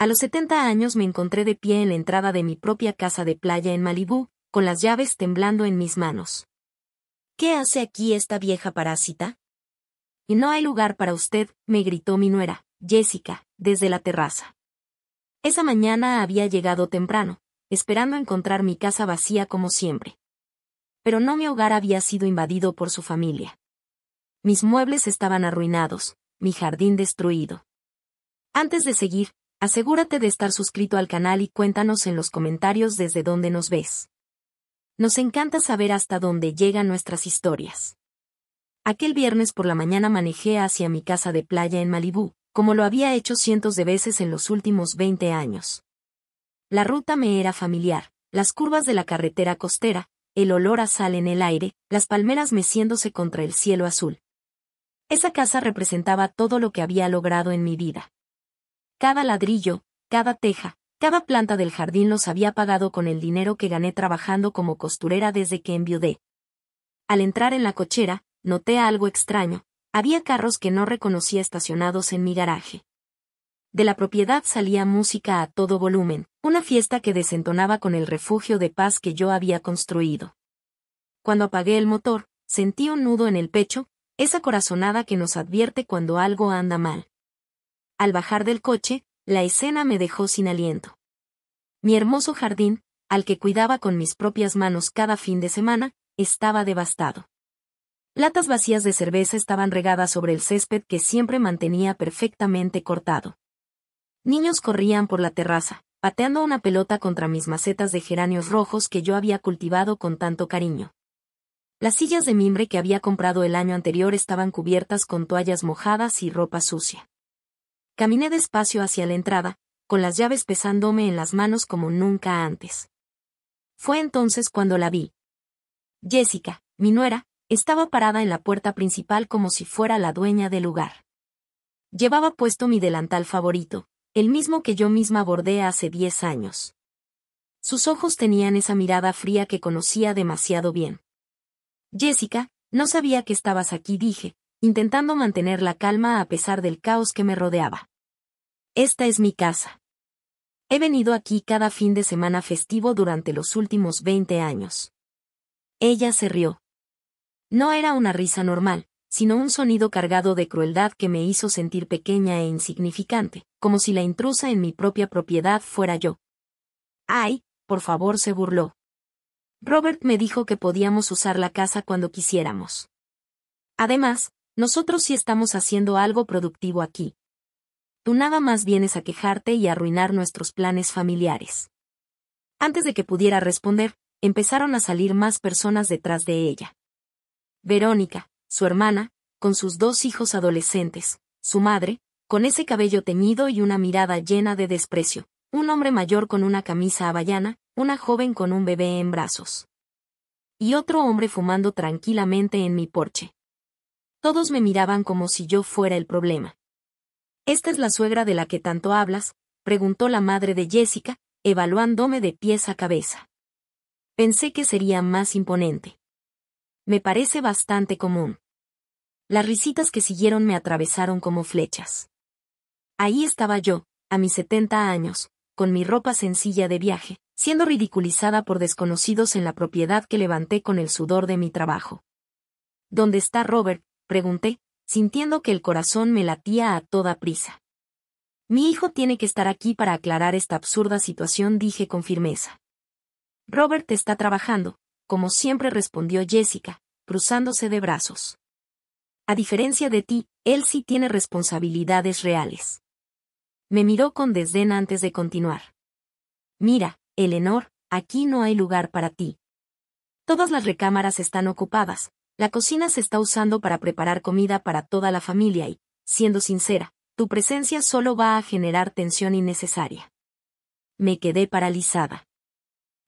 A los 70 años me encontré de pie en la entrada de mi propia casa de playa en Malibú, con las llaves temblando en mis manos. ¿Qué hace aquí esta vieja parásita? Y no hay lugar para usted, me gritó mi nuera, Jessica, desde la terraza. Esa mañana había llegado temprano, esperando encontrar mi casa vacía como siempre. Pero no, mi hogar había sido invadido por su familia. Mis muebles estaban arruinados, mi jardín destruido. Antes de seguir, asegúrate de estar suscrito al canal y cuéntanos en los comentarios desde dónde nos ves. Nos encanta saber hasta dónde llegan nuestras historias. Aquel viernes por la mañana manejé hacia mi casa de playa en Malibú, como lo había hecho cientos de veces en los últimos 20 años. La ruta me era familiar, las curvas de la carretera costera, el olor a sal en el aire, las palmeras meciéndose contra el cielo azul. Esa casa representaba todo lo que había logrado en mi vida. Cada ladrillo, cada teja, cada planta del jardín los había pagado con el dinero que gané trabajando como costurera desde que enviudé. Al entrar en la cochera, noté algo extraño. Había carros que no reconocía estacionados en mi garaje. De la propiedad salía música a todo volumen, una fiesta que desentonaba con el refugio de paz que yo había construido. Cuando apagué el motor, sentí un nudo en el pecho, esa corazonada que nos advierte cuando algo anda mal. Al bajar del coche, la escena me dejó sin aliento. Mi hermoso jardín, al que cuidaba con mis propias manos cada fin de semana, estaba devastado. Latas vacías de cerveza estaban regadas sobre el césped que siempre mantenía perfectamente cortado. Niños corrían por la terraza, pateando una pelota contra mis macetas de geranios rojos que yo había cultivado con tanto cariño. Las sillas de mimbre que había comprado el año anterior estaban cubiertas con toallas mojadas y ropa sucia. Caminé despacio hacia la entrada, con las llaves pesándome en las manos como nunca antes. Fue entonces cuando la vi. Jessica, mi nuera, estaba parada en la puerta principal como si fuera la dueña del lugar. Llevaba puesto mi delantal favorito, el mismo que yo misma bordé hace 10 años. Sus ojos tenían esa mirada fría que conocía demasiado bien. Jessica, no sabía que estabas aquí, dije, intentando mantener la calma a pesar del caos que me rodeaba. Esta es mi casa. He venido aquí cada fin de semana festivo durante los últimos 20 años. Ella se rió. No era una risa normal, sino un sonido cargado de crueldad que me hizo sentir pequeña e insignificante, como si la intrusa en mi propia propiedad fuera yo. ¡Ay! Por favor, se burló. Robert me dijo que podíamos usar la casa cuando quisiéramos. Además, nosotros sí estamos haciendo algo productivo aquí. Tú nada más vienes a quejarte y a arruinar nuestros planes familiares. Antes de que pudiera responder, empezaron a salir más personas detrás de ella. Verónica, su hermana, con sus 2 hijos adolescentes, su madre, con ese cabello teñido y una mirada llena de desprecio, un hombre mayor con una camisa hawaiana, una joven con un bebé en brazos. Y otro hombre fumando tranquilamente en mi porche. Todos me miraban como si yo fuera el problema. ¿Esta es la suegra de la que tanto hablas?, preguntó la madre de Jessica, evaluándome de pies a cabeza. Pensé que sería más imponente. Me parece bastante común. Las risitas que siguieron me atravesaron como flechas. Ahí estaba yo, a mis 70 años, con mi ropa sencilla de viaje, siendo ridiculizada por desconocidos en la propiedad que levanté con el sudor de mi trabajo. ¿Dónde está Robert?, pregunté, sintiendo que el corazón me latía a toda prisa. Mi hijo tiene que estar aquí para aclarar esta absurda situación, dije con firmeza. Robert está trabajando, como siempre, respondió Jessica, cruzándose de brazos. A diferencia de ti, él sí tiene responsabilidades reales. Me miró con desdén antes de continuar. Mira, Eleanor, aquí no hay lugar para ti. Todas las recámaras están ocupadas, la cocina se está usando para preparar comida para toda la familia y, siendo sincera, tu presencia solo va a generar tensión innecesaria. Me quedé paralizada.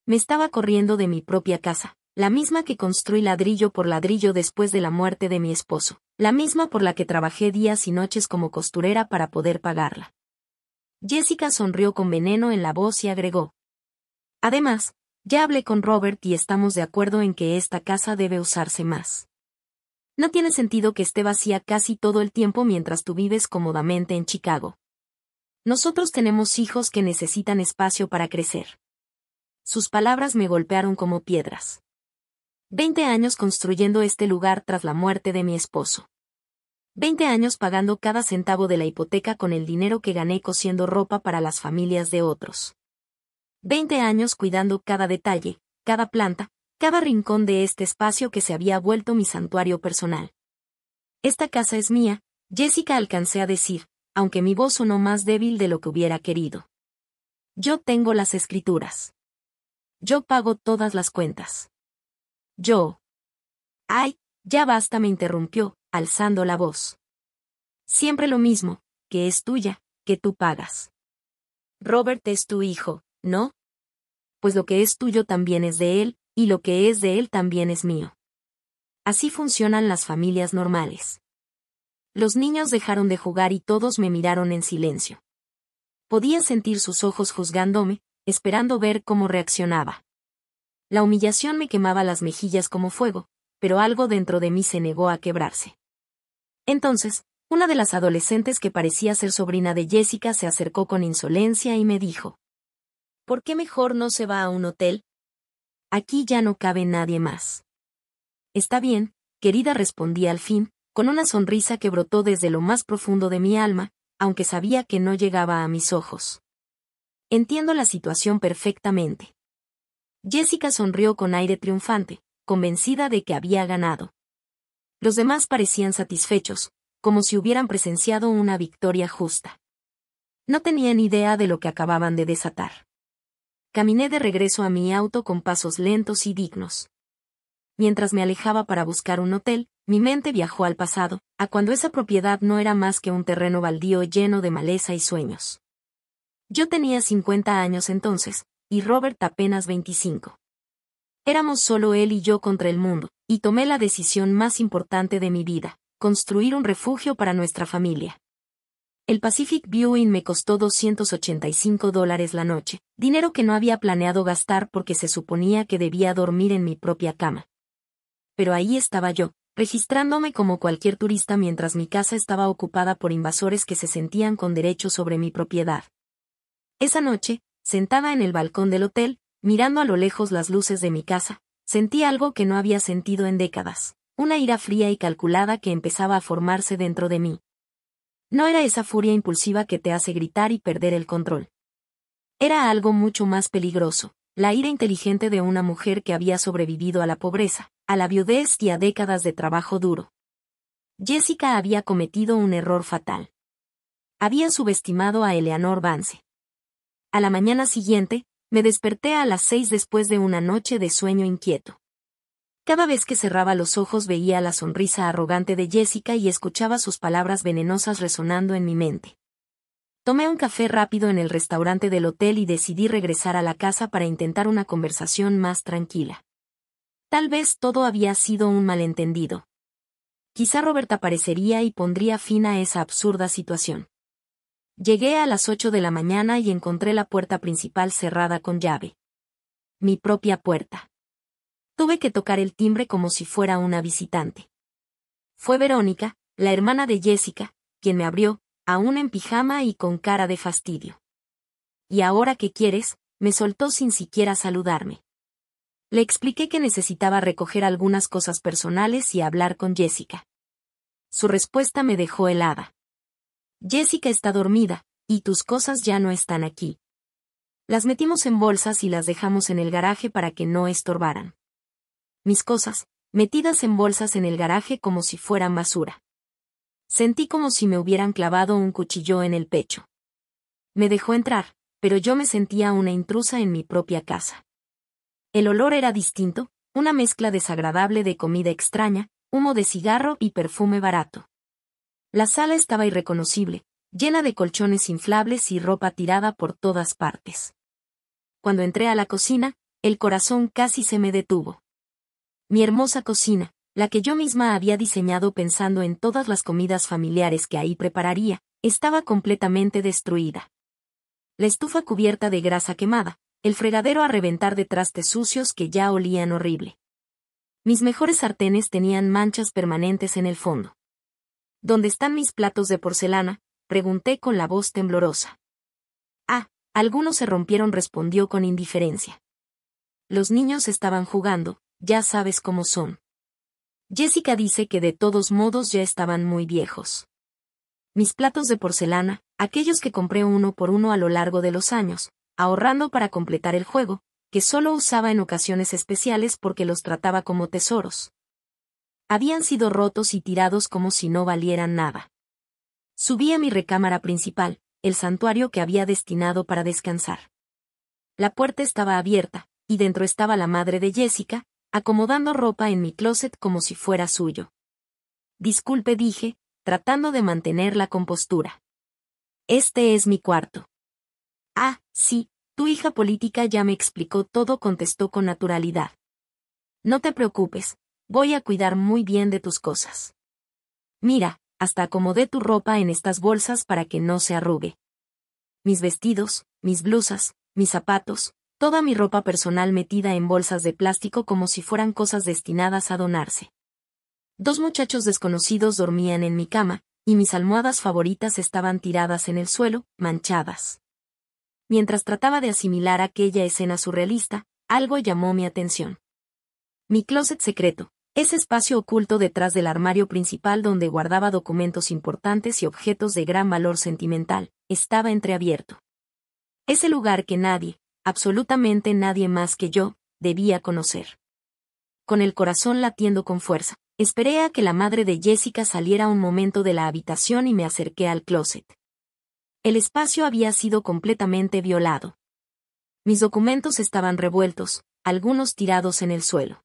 Me estaba corriendo de mi propia casa, la misma que construí ladrillo por ladrillo después de la muerte de mi esposo, la misma por la que trabajé días y noches como costurera para poder pagarla. Jessica sonrió con veneno en la voz y agregó. Además, ya hablé con Robert y estamos de acuerdo en que esta casa debe usarse más. No tiene sentido que esté vacía casi todo el tiempo mientras tú vives cómodamente en Chicago. Nosotros tenemos hijos que necesitan espacio para crecer. Sus palabras me golpearon como piedras. 20 años construyendo este lugar tras la muerte de mi esposo. 20 años pagando cada centavo de la hipoteca con el dinero que gané cosiendo ropa para las familias de otros. 20 años cuidando cada detalle, cada planta, cada rincón de este espacio que se había vuelto mi santuario personal. Esta casa es mía, Jessica, alcancé a decir, aunque mi voz sonó más débil de lo que hubiera querido. Yo tengo las escrituras. Yo pago todas las cuentas. Yo. Ay, ya basta, me interrumpió, alzando la voz. Siempre lo mismo, que es tuya, que tú pagas. Robert es tu hijo, ¿no? Pues lo que es tuyo también es de él, y lo que es de él también es mío. Así funcionan las familias normales. Los niños dejaron de jugar y todos me miraron en silencio. Podía sentir sus ojos juzgándome, esperando ver cómo reaccionaba. La humillación me quemaba las mejillas como fuego, pero algo dentro de mí se negó a quebrarse. Entonces, una de las adolescentes que parecía ser sobrina de Jessica se acercó con insolencia y me dijo: ¿por qué mejor no se va a un hotel? Aquí ya no cabe nadie más. Está bien, querida, respondí al fin, con una sonrisa que brotó desde lo más profundo de mi alma, aunque sabía que no llegaba a mis ojos. Entiendo la situación perfectamente. Jessica sonrió con aire triunfante, convencida de que había ganado. Los demás parecían satisfechos, como si hubieran presenciado una victoria justa. No tenían idea de lo que acababan de desatar. Caminé de regreso a mi auto con pasos lentos y dignos. Mientras me alejaba para buscar un hotel, mi mente viajó al pasado, a cuando esa propiedad no era más que un terreno baldío lleno de maleza y sueños. Yo tenía 50 años entonces, y Robert apenas 25. Éramos solo él y yo contra el mundo, y tomé la decisión más importante de mi vida: construir un refugio para nuestra familia. El Pacific View Inn me costó $285 la noche, dinero que no había planeado gastar porque se suponía que debía dormir en mi propia cama. Pero ahí estaba yo, registrándome como cualquier turista mientras mi casa estaba ocupada por invasores que se sentían con derecho sobre mi propiedad. Esa noche, sentada en el balcón del hotel, mirando a lo lejos las luces de mi casa, sentí algo que no había sentido en décadas, una ira fría y calculada que empezaba a formarse dentro de mí. No era esa furia impulsiva que te hace gritar y perder el control. Era algo mucho más peligroso, la ira inteligente de una mujer que había sobrevivido a la pobreza, a la viudez y a décadas de trabajo duro. Jessica había cometido un error fatal. Había subestimado a Eleanor Vance. A la mañana siguiente, me desperté a las 6 después de una noche de sueño inquieto. Cada vez que cerraba los ojos veía la sonrisa arrogante de Jessica y escuchaba sus palabras venenosas resonando en mi mente. Tomé un café rápido en el restaurante del hotel y decidí regresar a la casa para intentar una conversación más tranquila. Tal vez todo había sido un malentendido. Quizá Robert aparecería y pondría fin a esa absurda situación. Llegué a las 8 de la mañana y encontré la puerta principal cerrada con llave. Mi propia puerta. Tuve que tocar el timbre como si fuera una visitante. Fue Verónica, la hermana de Jessica, quien me abrió, aún en pijama y con cara de fastidio. ¿Y ahora qué quieres?, me soltó sin siquiera saludarme. Le expliqué que necesitaba recoger algunas cosas personales y hablar con Jessica. Su respuesta me dejó helada. Jessica está dormida, y tus cosas ya no están aquí. Las metimos en bolsas y las dejamos en el garaje para que no estorbaran. Mis cosas, metidas en bolsas en el garaje como si fueran basura. Sentí como si me hubieran clavado un cuchillo en el pecho. Me dejó entrar, pero yo me sentía una intrusa en mi propia casa. El olor era distinto, una mezcla desagradable de comida extraña, humo de cigarro y perfume barato. La sala estaba irreconocible, llena de colchones inflables y ropa tirada por todas partes. Cuando entré a la cocina, el corazón casi se me detuvo. Mi hermosa cocina, la que yo misma había diseñado pensando en todas las comidas familiares que ahí prepararía, estaba completamente destruida. La estufa cubierta de grasa quemada, el fregadero a reventar de trastes sucios que ya olían horrible. Mis mejores sartenes tenían manchas permanentes en el fondo. ¿Dónde están mis platos de porcelana?, pregunté con la voz temblorosa. Algunos se rompieron, respondió con indiferencia. Los niños estaban jugando, ya sabes cómo son. Jessica dice que de todos modos ya estaban muy viejos. Mis platos de porcelana, aquellos que compré uno por uno a lo largo de los años, ahorrando para completar el juego, que solo usaba en ocasiones especiales porque los trataba como tesoros. Habían sido rotos y tirados como si no valieran nada. Subí a mi recámara principal, el santuario que había destinado para descansar. La puerta estaba abierta, y dentro estaba la madre de Jessica, acomodando ropa en mi closet como si fuera suyo. Disculpe, dije, tratando de mantener la compostura. Este es mi cuarto. Ah, sí, tu hija política ya me explicó todo, contestó con naturalidad. No te preocupes, voy a cuidar muy bien de tus cosas. Mira, hasta acomodé tu ropa en estas bolsas para que no se arrugue. Mis vestidos, mis blusas, mis zapatos, toda mi ropa personal metida en bolsas de plástico como si fueran cosas destinadas a donarse. 2 muchachos desconocidos dormían en mi cama, y mis almohadas favoritas estaban tiradas en el suelo, manchadas. Mientras trataba de asimilar aquella escena surrealista, algo llamó mi atención. Mi closet secreto, ese espacio oculto detrás del armario principal donde guardaba documentos importantes y objetos de gran valor sentimental, estaba entreabierto. Ese lugar que nadie, absolutamente nadie más que yo, debía conocer. Con el corazón latiendo con fuerza, esperé a que la madre de Jessica saliera un momento de la habitación y me acerqué al closet. El espacio había sido completamente violado. Mis documentos estaban revueltos, algunos tirados en el suelo.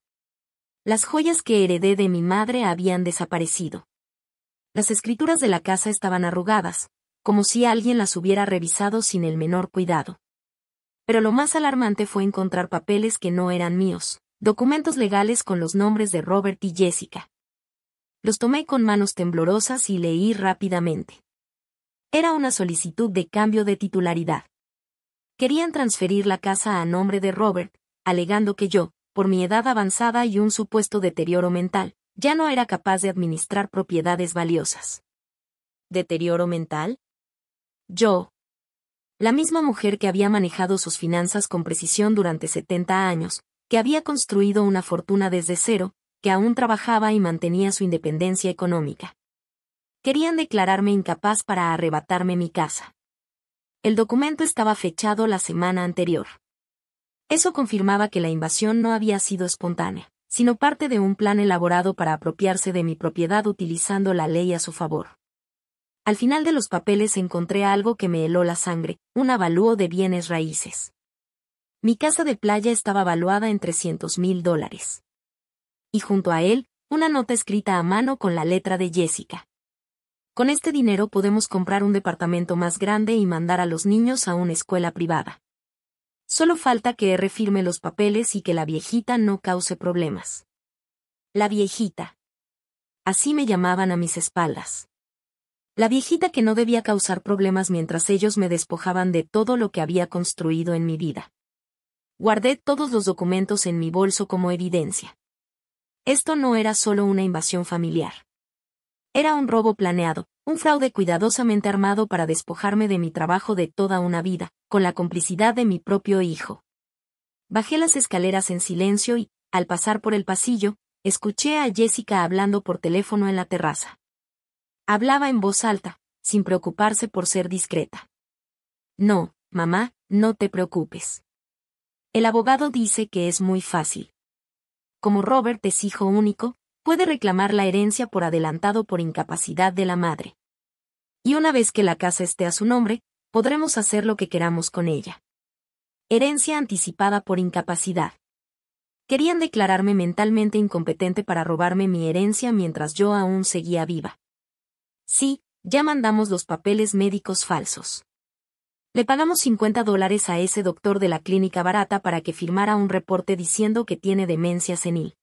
Las joyas que heredé de mi madre habían desaparecido. Las escrituras de la casa estaban arrugadas, como si alguien las hubiera revisado sin el menor cuidado. Pero lo más alarmante fue encontrar papeles que no eran míos, documentos legales con los nombres de Robert y Jessica. Los tomé con manos temblorosas y leí rápidamente. Era una solicitud de cambio de titularidad. Querían transferir la casa a nombre de Robert, alegando que yo, por mi edad avanzada y un supuesto deterioro mental, ya no era capaz de administrar propiedades valiosas. ¿Deterioro mental? Yo. La misma mujer que había manejado sus finanzas con precisión durante 70 años, que había construido una fortuna desde cero, que aún trabajaba y mantenía su independencia económica. Querían declararme incapaz para arrebatarme mi casa. El documento estaba fechado la semana anterior. Eso confirmaba que la invasión no había sido espontánea, sino parte de un plan elaborado para apropiarse de mi propiedad utilizando la ley a su favor. Al final de los papeles encontré algo que me heló la sangre, un avalúo de bienes raíces. Mi casa de playa estaba valuada en $300,000. Y junto a él, una nota escrita a mano con la letra de Jessica. Con este dinero podemos comprar un departamento más grande y mandar a los niños a una escuela privada. Solo falta que R firme los papeles y que la viejita no cause problemas. La viejita. Así me llamaban a mis espaldas. La viejita que no debía causar problemas mientras ellos me despojaban de todo lo que había construido en mi vida. Guardé todos los documentos en mi bolso como evidencia. Esto no era solo una invasión familiar. Era un robo planeado, un fraude cuidadosamente armado para despojarme de mi trabajo de toda una vida, con la complicidad de mi propio hijo. Bajé las escaleras en silencio y, al pasar por el pasillo, escuché a Jessica hablando por teléfono en la terraza. Hablaba en voz alta, sin preocuparse por ser discreta. No, mamá, no te preocupes. El abogado dice que es muy fácil. Como Robert es hijo único, puede reclamar la herencia por adelantado por incapacidad de la madre. Y una vez que la casa esté a su nombre, podremos hacer lo que queramos con ella. Herencia anticipada por incapacidad. Querían declararme mentalmente incompetente para robarme mi herencia mientras yo aún seguía viva. Sí, ya mandamos los papeles médicos falsos. Le pagamos $50 a ese doctor de la clínica barata para que firmara un reporte diciendo que tiene demencia senil.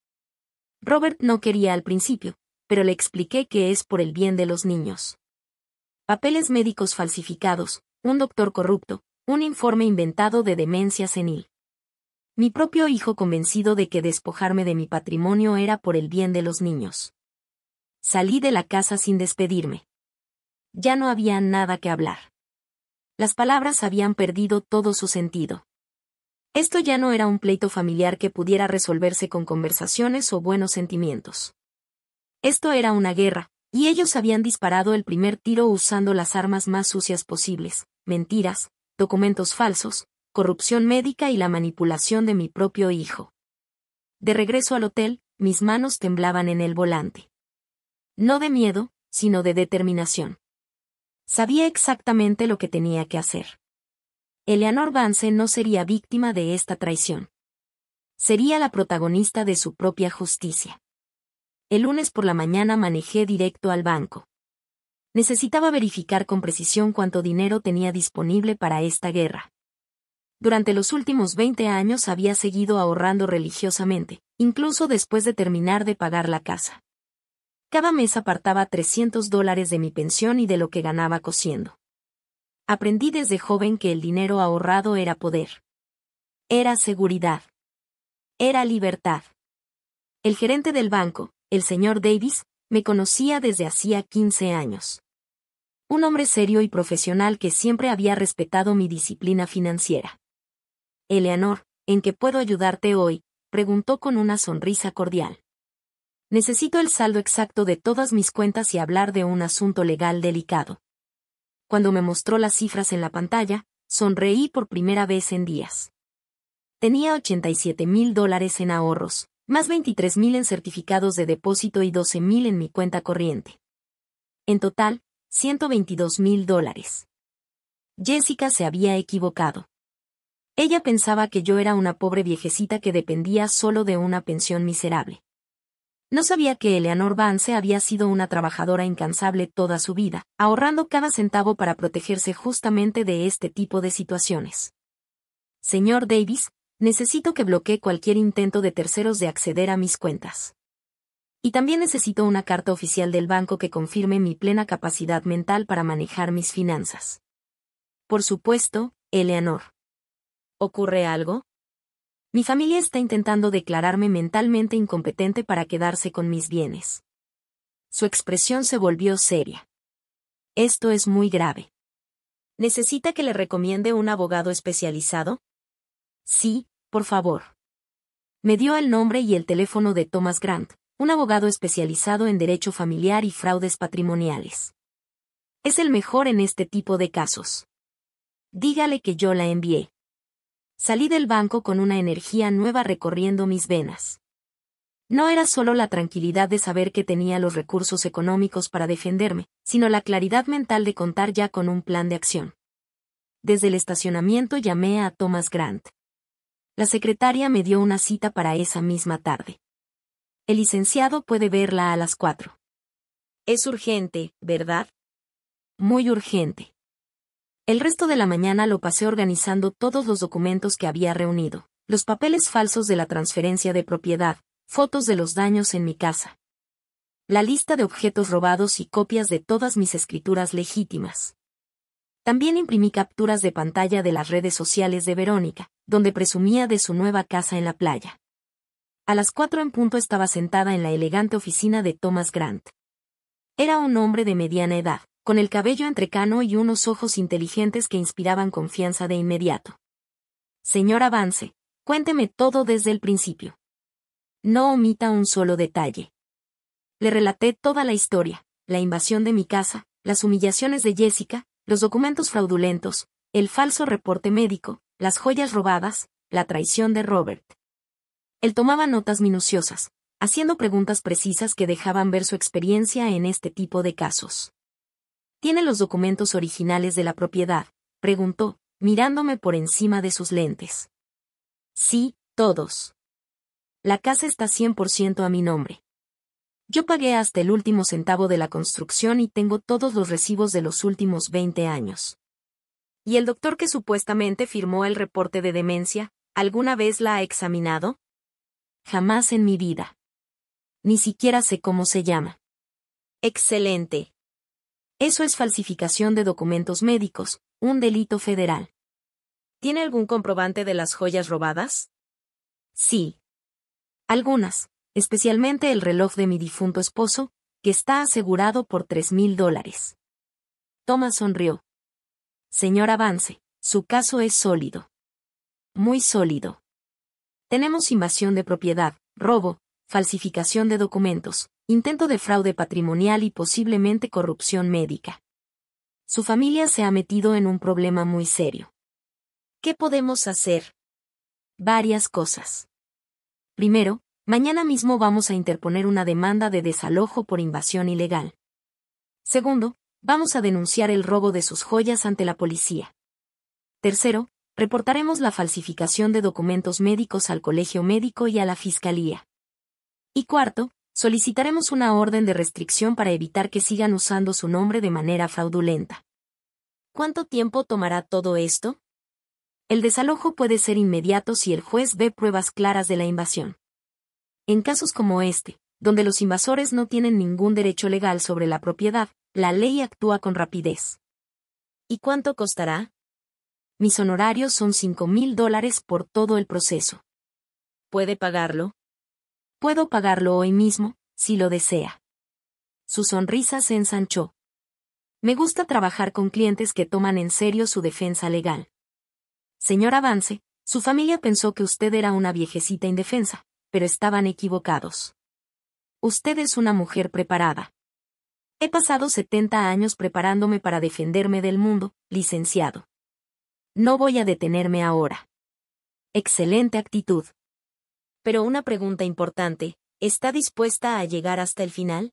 Robert no quería al principio, pero le expliqué que es por el bien de los niños. Papeles médicos falsificados, un doctor corrupto, un informe inventado de demencia senil. Mi propio hijo convencido de que despojarme de mi patrimonio era por el bien de los niños. Salí de la casa sin despedirme. Ya no había nada que hablar. Las palabras habían perdido todo su sentido. Esto ya no era un pleito familiar que pudiera resolverse con conversaciones o buenos sentimientos. Esto era una guerra, y ellos habían disparado el primer tiro usando las armas más sucias posibles: mentiras, documentos falsos, corrupción médica y la manipulación de mi propio hijo. De regreso al hotel, mis manos temblaban en el volante. No de miedo, sino de determinación. Sabía exactamente lo que tenía que hacer. Eleanor Vance no sería víctima de esta traición. Sería la protagonista de su propia justicia. El lunes por la mañana manejé directo al banco. Necesitaba verificar con precisión cuánto dinero tenía disponible para esta guerra. Durante los últimos 20 años había seguido ahorrando religiosamente, incluso después de terminar de pagar la casa. Cada mes apartaba $300 de mi pensión y de lo que ganaba cosiendo. Aprendí desde joven que el dinero ahorrado era poder. Era seguridad. Era libertad. El gerente del banco, el señor Davis, me conocía desde hacía 15 años. Un hombre serio y profesional que siempre había respetado mi disciplina financiera. Eleanor, ¿en qué puedo ayudarte hoy?, preguntó con una sonrisa cordial. Necesito el saldo exacto de todas mis cuentas y hablar de un asunto legal delicado. Cuando me mostró las cifras en la pantalla, sonreí por primera vez en días. Tenía $87,000 en ahorros, más $23,000 en certificados de depósito y $12,000 en mi cuenta corriente. En total, $122,000. Jessica se había equivocado. Ella pensaba que yo era una pobre viejecita que dependía solo de una pensión miserable. No sabía que Eleanor Vance había sido una trabajadora incansable toda su vida, ahorrando cada centavo para protegerse justamente de este tipo de situaciones. Señor Davis, necesito que bloquee cualquier intento de terceros de acceder a mis cuentas. Y también necesito una carta oficial del banco que confirme mi plena capacidad mental para manejar mis finanzas. Por supuesto, Eleanor. ¿Ocurre algo? Mi familia está intentando declararme mentalmente incompetente para quedarse con mis bienes. Su expresión se volvió seria. Esto es muy grave. ¿Necesita que le recomiende un abogado especializado? Sí, por favor. Me dio el nombre y el teléfono de Thomas Grant, un abogado especializado en derecho familiar y fraudes patrimoniales. Es el mejor en este tipo de casos. Dígale que yo la envié. Salí del banco con una energía nueva recorriendo mis venas. No era solo la tranquilidad de saber que tenía los recursos económicos para defenderme, sino la claridad mental de contar ya con un plan de acción. Desde el estacionamiento llamé a Thomas Grant. La secretaria me dio una cita para esa misma tarde. El licenciado puede verla a las 4. Es urgente, ¿verdad? Muy urgente. El resto de la mañana lo pasé organizando todos los documentos que había reunido, los papeles falsos de la transferencia de propiedad, fotos de los daños en mi casa, la lista de objetos robados y copias de todas mis escrituras legítimas. También imprimí capturas de pantalla de las redes sociales de Verónica, donde presumía de su nueva casa en la playa. A las 4 en punto estaba sentada en la elegante oficina de Thomas Grant. Era un hombre de mediana edad, con el cabello entrecano y unos ojos inteligentes que inspiraban confianza de inmediato. Señora Vance, cuénteme todo desde el principio. No omita un solo detalle. Le relaté toda la historia, la invasión de mi casa, las humillaciones de Jessica, los documentos fraudulentos, el falso reporte médico, las joyas robadas, la traición de Robert. Él tomaba notas minuciosas, haciendo preguntas precisas que dejaban ver su experiencia en este tipo de casos. ¿Tiene los documentos originales de la propiedad?, preguntó, mirándome por encima de sus lentes. Sí, todos. La casa está 100% a mi nombre. Yo pagué hasta el último centavo de la construcción y tengo todos los recibos de los últimos 20 años. ¿Y el doctor que supuestamente firmó el reporte de demencia, alguna vez la ha examinado? Jamás en mi vida. Ni siquiera sé cómo se llama. Excelente. Eso es falsificación de documentos médicos, un delito federal. ¿Tiene algún comprobante de las joyas robadas? Sí. Algunas, especialmente el reloj de mi difunto esposo, que está asegurado por $3,000. Thomas sonrió. Señora Vance, su caso es sólido. Muy sólido. Tenemos invasión de propiedad, robo, falsificación de documentos, intento de fraude patrimonial y posiblemente corrupción médica. Su familia se ha metido en un problema muy serio. ¿Qué podemos hacer? Varias cosas. Primero, mañana mismo vamos a interponer una demanda de desalojo por invasión ilegal. Segundo, vamos a denunciar el robo de sus joyas ante la policía. Tercero, reportaremos la falsificación de documentos médicos al colegio médico y a la fiscalía. Y cuarto, solicitaremos una orden de restricción para evitar que sigan usando su nombre de manera fraudulenta. ¿Cuánto tiempo tomará todo esto? El desalojo puede ser inmediato si el juez ve pruebas claras de la invasión. En casos como este, donde los invasores no tienen ningún derecho legal sobre la propiedad, la ley actúa con rapidez. ¿Y cuánto costará? Mis honorarios son $5,000 por todo el proceso. ¿Puede pagarlo? Puedo pagarlo hoy mismo, si lo desea. Su sonrisa se ensanchó. Me gusta trabajar con clientes que toman en serio su defensa legal. Señora Vance, su familia pensó que usted era una viejecita indefensa, pero estaban equivocados. Usted es una mujer preparada. He pasado 70 años preparándome para defenderme del mundo, licenciado. No voy a detenerme ahora. Excelente actitud. Pero una pregunta importante, ¿está dispuesta a llegar hasta el final?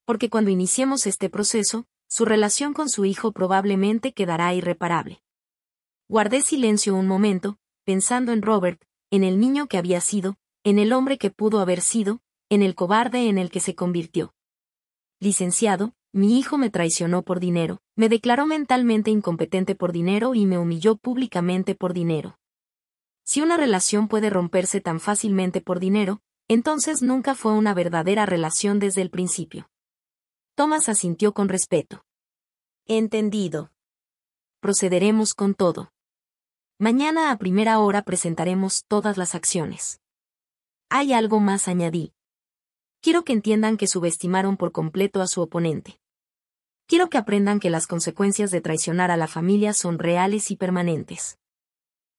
Porque cuando iniciemos este proceso, su relación con su hijo probablemente quedará irreparable. Guardé silencio un momento, pensando en Robert, en el niño que había sido, en el hombre que pudo haber sido, en el cobarde en el que se convirtió. Licenciado, mi hijo me traicionó por dinero, me declaró mentalmente incompetente por dinero y me humilló públicamente por dinero. Si una relación puede romperse tan fácilmente por dinero, entonces nunca fue una verdadera relación desde el principio. Thomas asintió con respeto. Entendido. Procederemos con todo. Mañana a primera hora presentaremos todas las acciones. Hay algo más, añadí. Quiero que entiendan que subestimaron por completo a su oponente. Quiero que aprendan que las consecuencias de traicionar a la familia son reales y permanentes.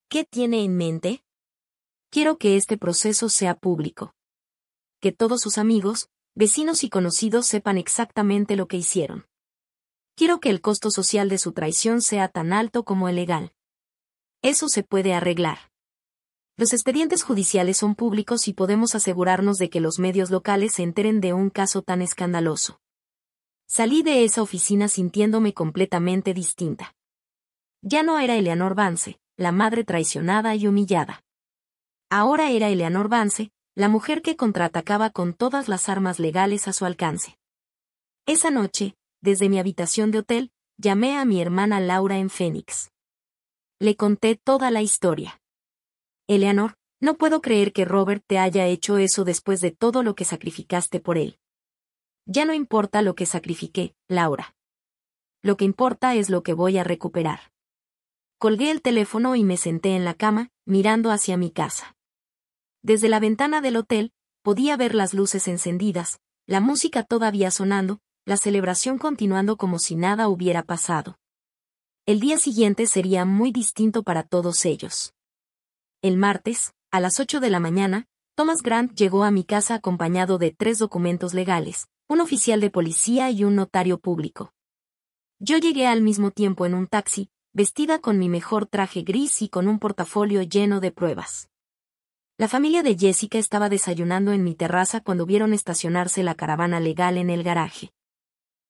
¿Qué tiene en mente? Quiero que este proceso sea público. Que todos sus amigos, vecinos y conocidos sepan exactamente lo que hicieron. Quiero que el costo social de su traición sea tan alto como el legal. Eso se puede arreglar. Los expedientes judiciales son públicos y podemos asegurarnos de que los medios locales se enteren de un caso tan escandaloso. Salí de esa oficina sintiéndome completamente distinta. Ya no era Eleanor Vance, la madre traicionada y humillada. Ahora era Eleanor Vance, la mujer que contraatacaba con todas las armas legales a su alcance. Esa noche, desde mi habitación de hotel, llamé a mi hermana Laura en Phoenix. Le conté toda la historia. Eleanor, no puedo creer que Robert te haya hecho eso después de todo lo que sacrificaste por él. Ya no importa lo que sacrifiqué, Laura. Lo que importa es lo que voy a recuperar. Colgué el teléfono y me senté en la cama, mirando hacia mi casa. Desde la ventana del hotel, podía ver las luces encendidas, la música todavía sonando, la celebración continuando como si nada hubiera pasado. El día siguiente sería muy distinto para todos ellos. El martes, a las 8 de la mañana, Thomas Grant llegó a mi casa acompañado de 3 documentos legales, un oficial de policía y un notario público. Yo llegué al mismo tiempo en un taxi, vestida con mi mejor traje gris y con un portafolio lleno de pruebas. La familia de Jessica estaba desayunando en mi terraza cuando vieron estacionarse la caravana legal en el garaje.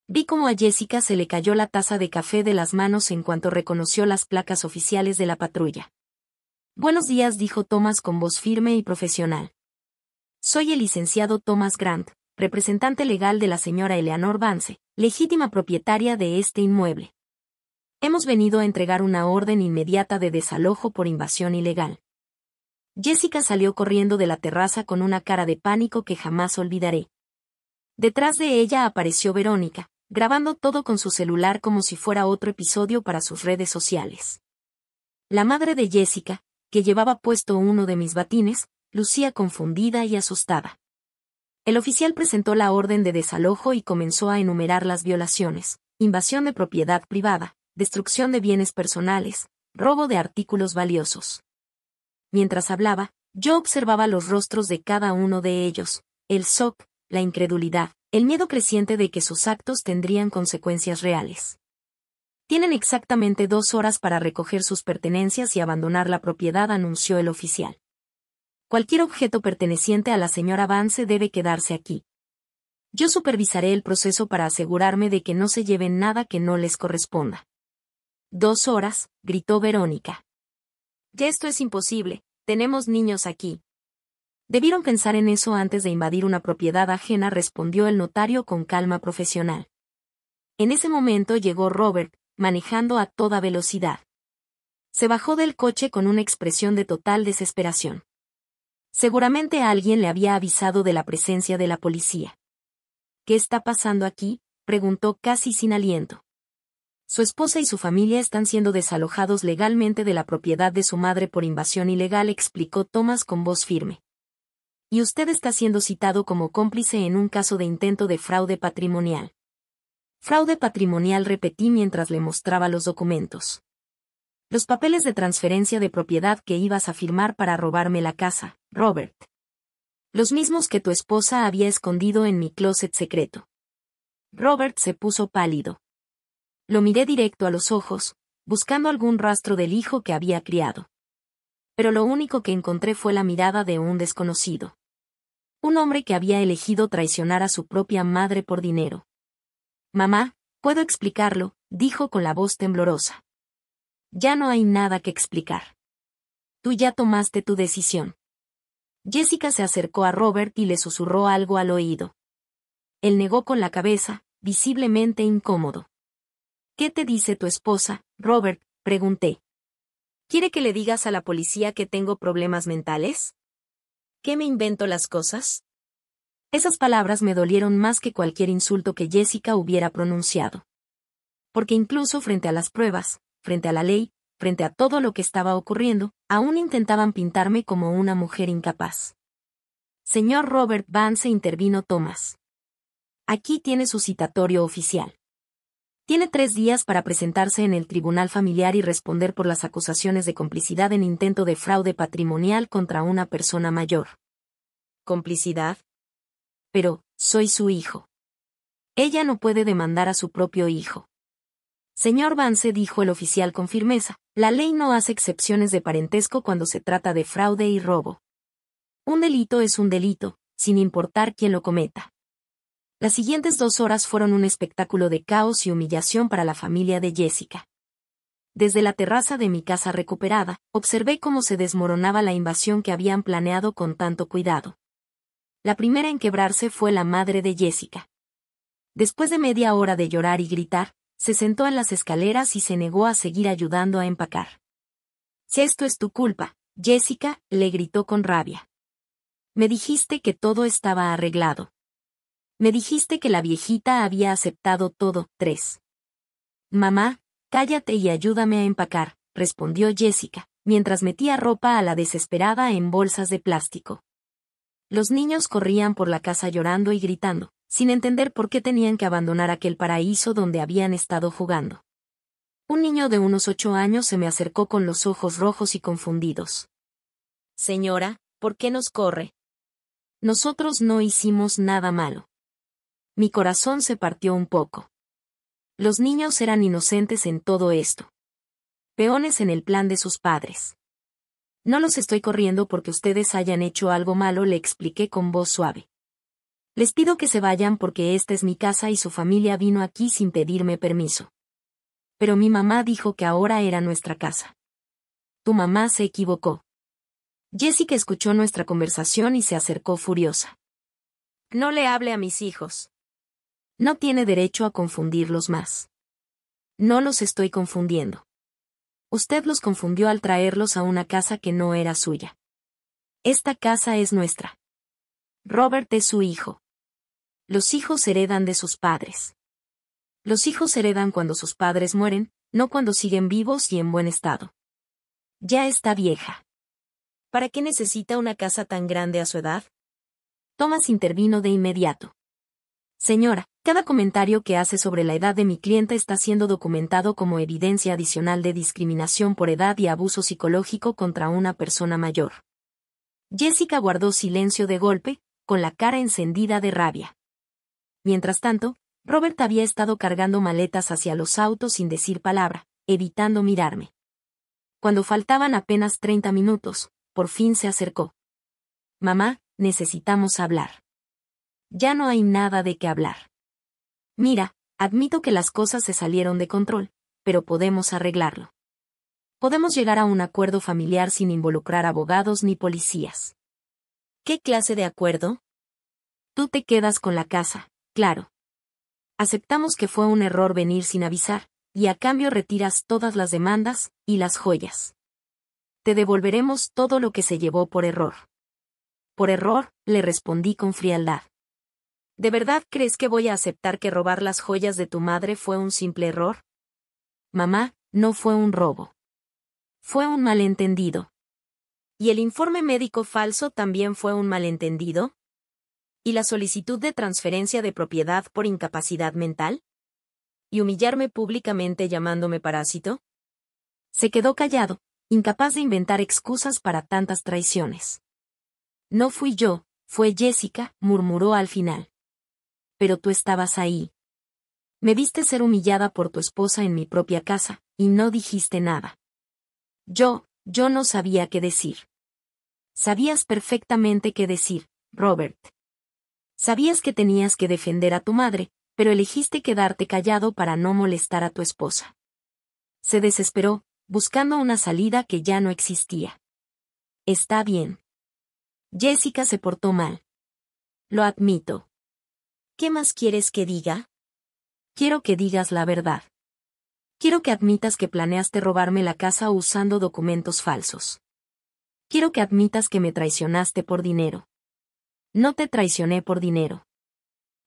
Vi cómo a Jessica se le cayó la taza de café de las manos en cuanto reconoció las placas oficiales de la patrulla. Buenos días, dijo Thomas con voz firme y profesional. Soy el licenciado Thomas Grant, representante legal de la señora Eleanor Vance, legítima propietaria de este inmueble. Hemos venido a entregar una orden inmediata de desalojo por invasión ilegal. Jessica salió corriendo de la terraza con una cara de pánico que jamás olvidaré. Detrás de ella apareció Verónica, grabando todo con su celular como si fuera otro episodio para sus redes sociales. La madre de Jessica, que llevaba puesto uno de mis batines, lucía confundida y asustada. El oficial presentó la orden de desalojo y comenzó a enumerar las violaciones: invasión de propiedad privada, destrucción de bienes personales, robo de artículos valiosos. Mientras hablaba, yo observaba los rostros de cada uno de ellos, el shock, la incredulidad, el miedo creciente de que sus actos tendrían consecuencias reales. Tienen exactamente 2 horas para recoger sus pertenencias y abandonar la propiedad, anunció el oficial. Cualquier objeto perteneciente a la señora Vance debe quedarse aquí. Yo supervisaré el proceso para asegurarme de que no se lleven nada que no les corresponda. 2 horas, gritó Verónica. Ya esto es imposible, tenemos niños aquí. Debieron pensar en eso antes de invadir una propiedad ajena, respondió el notario con calma profesional. En ese momento llegó Robert, manejando a toda velocidad. Se bajó del coche con una expresión de total desesperación. Seguramente alguien le había avisado de la presencia de la policía. ¿Qué está pasando aquí?, preguntó casi sin aliento. Su esposa y su familia están siendo desalojados legalmente de la propiedad de su madre por invasión ilegal, explicó Thomas con voz firme. Y usted está siendo citado como cómplice en un caso de intento de fraude patrimonial. Fraude patrimonial, repetí mientras le mostraba los documentos. Los papeles de transferencia de propiedad que ibas a firmar para robarme la casa, Robert. Los mismos que tu esposa había escondido en mi closet secreto. Robert se puso pálido. Lo miré directo a los ojos, buscando algún rastro del hijo que había criado. Pero lo único que encontré fue la mirada de un desconocido. Un hombre que había elegido traicionar a su propia madre por dinero. Mamá, puedo explicarlo, dijo con la voz temblorosa. Ya no hay nada que explicar. Tú ya tomaste tu decisión. Jessica se acercó a Robert y le susurró algo al oído. Él negó con la cabeza, visiblemente incómodo. ¿Qué te dice tu esposa, Robert?, pregunté. ¿Quiere que le digas a la policía que tengo problemas mentales? ¿Que me invento las cosas? Esas palabras me dolieron más que cualquier insulto que Jessica hubiera pronunciado. Porque incluso frente a las pruebas, frente a la ley, frente a todo lo que estaba ocurriendo, aún intentaban pintarme como una mujer incapaz. Señor Robert Vance, intervino Thomas. Aquí tiene su citatorio oficial. Tiene 3 días para presentarse en el tribunal familiar y responder por las acusaciones de complicidad en intento de fraude patrimonial contra una persona mayor. ¿Complicidad? Pero, soy su hijo. Ella no puede demandar a su propio hijo. Señor Vance, dijo el oficial con firmeza, la ley no hace excepciones de parentesco cuando se trata de fraude y robo. Un delito es un delito, sin importar quién lo cometa. Las siguientes 2 horas fueron un espectáculo de caos y humillación para la familia de Jessica. Desde la terraza de mi casa recuperada, observé cómo se desmoronaba la invasión que habían planeado con tanto cuidado. La primera en quebrarse fue la madre de Jessica. Después de media hora de llorar y gritar, se sentó en las escaleras y se negó a seguir ayudando a empacar. Si esto es tu culpa, Jessica, le gritó con rabia. Me dijiste que todo estaba arreglado. Me dijiste que la viejita había aceptado todo. 3. Mamá, cállate y ayúdame a empacar, respondió Jessica, mientras metía ropa a la desesperada en bolsas de plástico. Los niños corrían por la casa llorando y gritando, sin entender por qué tenían que abandonar aquel paraíso donde habían estado jugando. Un niño de unos 8 años se me acercó con los ojos rojos y confundidos. Señora, ¿por qué nos corre? Nosotros no hicimos nada malo. Mi corazón se partió un poco. Los niños eran inocentes en todo esto. Peones en el plan de sus padres. No los estoy corriendo porque ustedes hayan hecho algo malo, le expliqué con voz suave. Les pido que se vayan porque esta es mi casa y su familia vino aquí sin pedirme permiso. Pero mi mamá dijo que ahora era nuestra casa. Tu mamá se equivocó. Jessica escuchó nuestra conversación y se acercó furiosa. No le hable a mis hijos. No tiene derecho a confundirlos más. No los estoy confundiendo. Usted los confundió al traerlos a una casa que no era suya. Esta casa es nuestra. Robert es su hijo. Los hijos heredan de sus padres. Los hijos heredan cuando sus padres mueren, no cuando siguen vivos y en buen estado. Ya está vieja. ¿Para qué necesita una casa tan grande a su edad? Thomas intervino de inmediato. Señora, Cada comentario que hace sobre la edad de mi cliente está siendo documentado como evidencia adicional de discriminación por edad y abuso psicológico contra una persona mayor. Jessica guardó silencio de golpe, con la cara encendida de rabia. Mientras tanto, Robert había estado cargando maletas hacia los autos sin decir palabra, evitando mirarme. Cuando faltaban apenas 30 minutos, por fin se acercó. Mamá, necesitamos hablar. Ya no hay nada de qué hablar. Mira, admito que las cosas se salieron de control, pero podemos arreglarlo. Podemos llegar a un acuerdo familiar sin involucrar abogados ni policías. ¿Qué clase de acuerdo? Tú te quedas con la casa, claro. Aceptamos que fue un error venir sin avisar, y a cambio retiras todas las demandas y las joyas. Te devolveremos todo lo que se llevó por error. Por error, le respondí con frialdad. ¿De verdad crees que voy a aceptar que robar las joyas de tu madre fue un simple error? Mamá, no fue un robo. Fue un malentendido. ¿Y el informe médico falso también fue un malentendido? ¿Y la solicitud de transferencia de propiedad por incapacidad mental? ¿Y humillarme públicamente llamándome parásito? Se quedó callado, incapaz de inventar excusas para tantas traiciones. No fui yo, fue Jessica, murmuró al final. Pero tú estabas ahí. Me viste ser humillada por tu esposa en mi propia casa, y no dijiste nada. Yo no sabía qué decir. Sabías perfectamente qué decir, Robert. Sabías que tenías que defender a tu madre, pero elegiste quedarte callado para no molestar a tu esposa. Se desesperó, buscando una salida que ya no existía. Está bien. Jessica se portó mal. Lo admito. ¿Qué más quieres que diga? Quiero que digas la verdad. Quiero que admitas que planeaste robarme la casa usando documentos falsos. Quiero que admitas que me traicionaste por dinero. No te traicioné por dinero.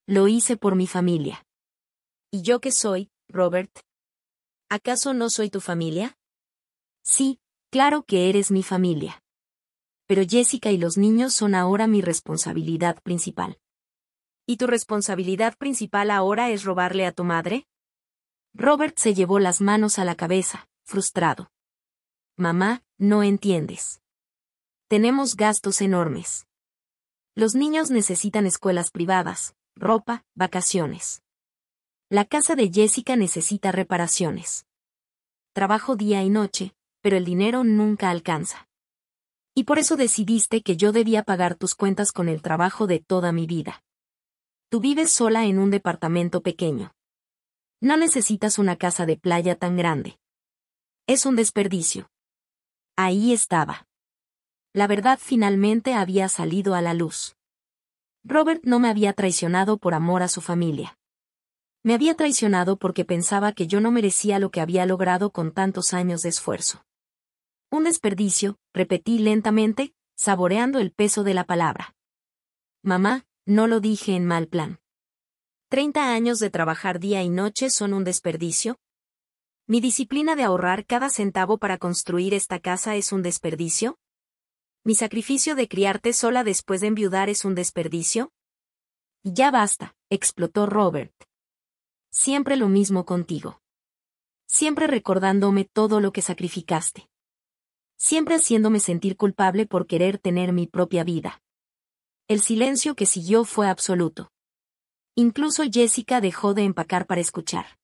Lo hice por mi familia. ¿Y yo qué soy, Robert? ¿Acaso no soy tu familia? Sí, claro que eres mi familia. Pero Jessica y los niños son ahora mi responsabilidad principal. ¿Y tu responsabilidad principal ahora es robarle a tu madre? Robert se llevó las manos a la cabeza, frustrado. Mamá, no entiendes. Tenemos gastos enormes. Los niños necesitan escuelas privadas, ropa, vacaciones. La casa de Jessica necesita reparaciones. Trabajo día y noche, pero el dinero nunca alcanza. Y por eso decidiste que yo debía pagar tus cuentas con el trabajo de toda mi vida. Tú vives sola en un departamento pequeño. No necesitas una casa de playa tan grande. Es un desperdicio. Ahí estaba. La verdad finalmente había salido a la luz. Robert no me había traicionado por amor a su familia. Me había traicionado porque pensaba que yo no merecía lo que había logrado con tantos años de esfuerzo. Un desperdicio, repetí lentamente, saboreando el peso de la palabra. Mamá, no lo dije en mal plan. ¿30 años de trabajar día y noche son un desperdicio? ¿Mi disciplina de ahorrar cada centavo para construir esta casa es un desperdicio? ¿Mi sacrificio de criarte sola después de enviudar es un desperdicio? Ya basta, explotó Robert. Siempre lo mismo contigo. Siempre recordándome todo lo que sacrificaste. Siempre haciéndome sentir culpable por querer tener mi propia vida. El silencio que siguió fue absoluto. Incluso Jessica dejó de empacar para escuchar.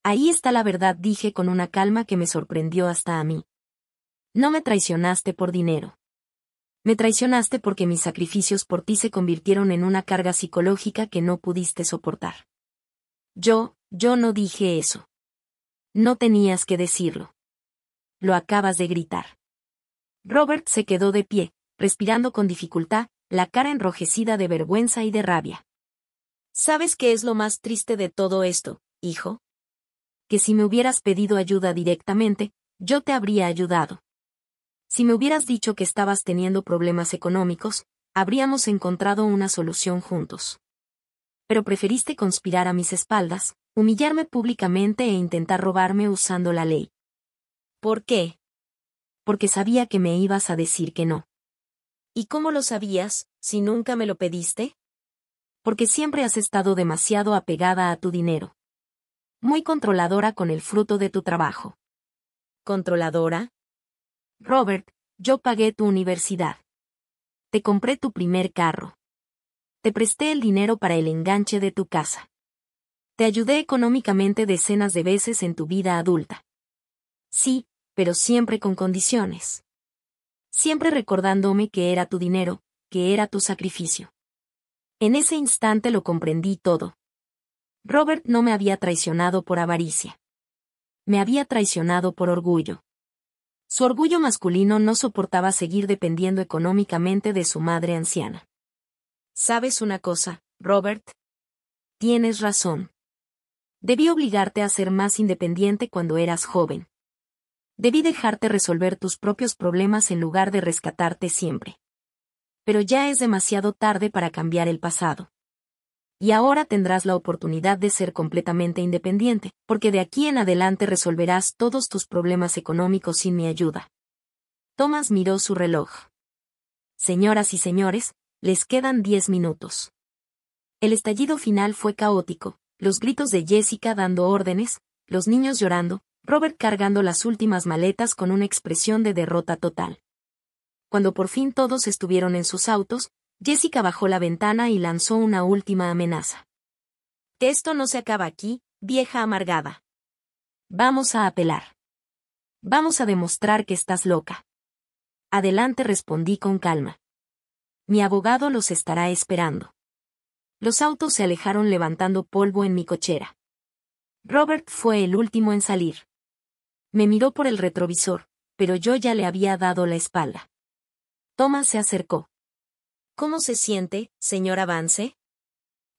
Ahí está la verdad, dije con una calma que me sorprendió hasta a mí. No me traicionaste por dinero. Me traicionaste porque mis sacrificios por ti se convirtieron en una carga psicológica que no pudiste soportar. Yo no dije eso. No tenías que decirlo. Lo acabas de gritar. Robert se quedó de pie, respirando con dificultad, la cara enrojecida de vergüenza y de rabia. ¿Sabes qué es lo más triste de todo esto, hijo? Que si me hubieras pedido ayuda directamente, yo te habría ayudado. Si me hubieras dicho que estabas teniendo problemas económicos, habríamos encontrado una solución juntos. Pero preferiste conspirar a mis espaldas, humillarme públicamente e intentar robarme usando la ley. ¿Por qué? Porque sabía que me ibas a decir que no. ¿Y cómo lo sabías, si nunca me lo pediste? Porque siempre has estado demasiado apegada a tu dinero. Muy controladora con el fruto de tu trabajo. ¿Controladora? Robert, yo pagué tu universidad. Te compré tu primer carro. Te presté el dinero para el enganche de tu casa. Te ayudé económicamente decenas de veces en tu vida adulta. Sí, pero siempre con condiciones. Siempre recordándome que era tu dinero, que era tu sacrificio. En ese instante lo comprendí todo. Robert no me había traicionado por avaricia. Me había traicionado por orgullo. Su orgullo masculino no soportaba seguir dependiendo económicamente de su madre anciana. ¿Sabes una cosa, Robert? Tienes razón. Debí obligarte a ser más independiente cuando eras joven. Debí dejarte resolver tus propios problemas en lugar de rescatarte siempre. Pero ya es demasiado tarde para cambiar el pasado. Y ahora tendrás la oportunidad de ser completamente independiente, porque de aquí en adelante resolverás todos tus problemas económicos sin mi ayuda. Thomas miró su reloj. Señoras y señores, les quedan 10 minutos. El estallido final fue caótico, los gritos de Jessica dando órdenes, los niños llorando, Robert cargando las últimas maletas con una expresión de derrota total. Cuando por fin todos estuvieron en sus autos, Jessica bajó la ventana y lanzó una última amenaza. Que esto no se acaba aquí, vieja amargada. Vamos a apelar. Vamos a demostrar que estás loca. Adelante, respondí con calma. Mi abogado los estará esperando. Los autos se alejaron levantando polvo en mi cochera. Robert fue el último en salir. Me miró por el retrovisor, pero yo ya le había dado la espalda. Thomas se acercó. ¿Cómo se siente, señora Vance?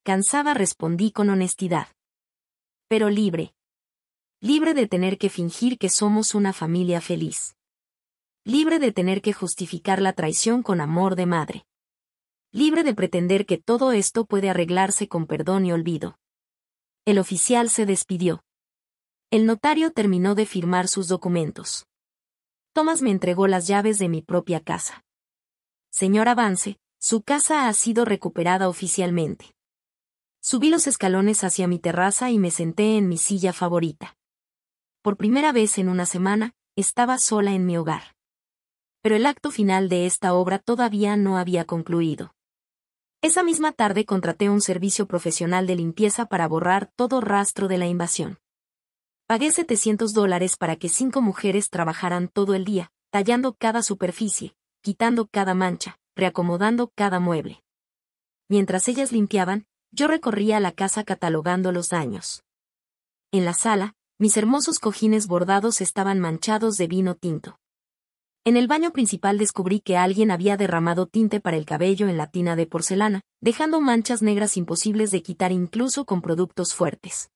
Cansada, respondí con honestidad. Pero libre. Libre de tener que fingir que somos una familia feliz. Libre de tener que justificar la traición con amor de madre. Libre de pretender que todo esto puede arreglarse con perdón y olvido. El oficial se despidió. El notario terminó de firmar sus documentos. Thomas me entregó las llaves de mi propia casa. Señora Vance, su casa ha sido recuperada oficialmente. Subí los escalones hacia mi terraza y me senté en mi silla favorita. Por primera vez en una semana, estaba sola en mi hogar. Pero el acto final de esta obra todavía no había concluido. Esa misma tarde contraté un servicio profesional de limpieza para borrar todo rastro de la invasión. Pagué $700 para que 5 mujeres trabajaran todo el día, tallando cada superficie, quitando cada mancha, reacomodando cada mueble. Mientras ellas limpiaban, yo recorría la casa catalogando los daños. En la sala, mis hermosos cojines bordados estaban manchados de vino tinto. En el baño principal descubrí que alguien había derramado tinte para el cabello en la tina de porcelana, dejando manchas negras imposibles de quitar incluso con productos fuertes.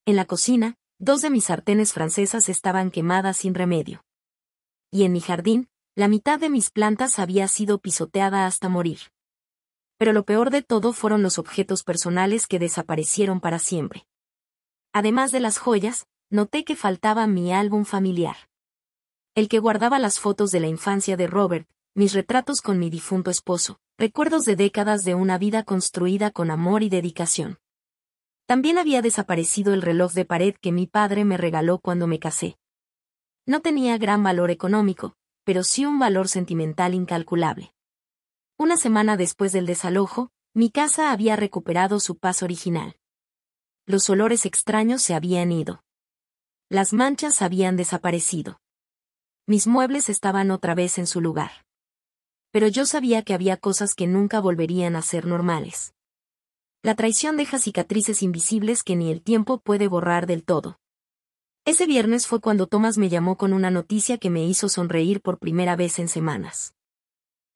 En la cocina, 2 de mis sartenes francesas estaban quemadas sin remedio. Y en mi jardín, la mitad de mis plantas había sido pisoteada hasta morir. Pero lo peor de todo fueron los objetos personales que desaparecieron para siempre. Además de las joyas, noté que faltaba mi álbum familiar. El que guardaba las fotos de la infancia de Robert, mis retratos con mi difunto esposo, recuerdos de décadas de una vida construida con amor y dedicación. También había desaparecido el reloj de pared que mi padre me regaló cuando me casé. No tenía gran valor económico, pero sí un valor sentimental incalculable. Una semana después del desalojo, mi casa había recuperado su paz original. Los olores extraños se habían ido. Las manchas habían desaparecido. Mis muebles estaban otra vez en su lugar. Pero yo sabía que había cosas que nunca volverían a ser normales. La traición deja cicatrices invisibles que ni el tiempo puede borrar del todo. Ese viernes fue cuando Thomas me llamó con una noticia que me hizo sonreír por primera vez en semanas.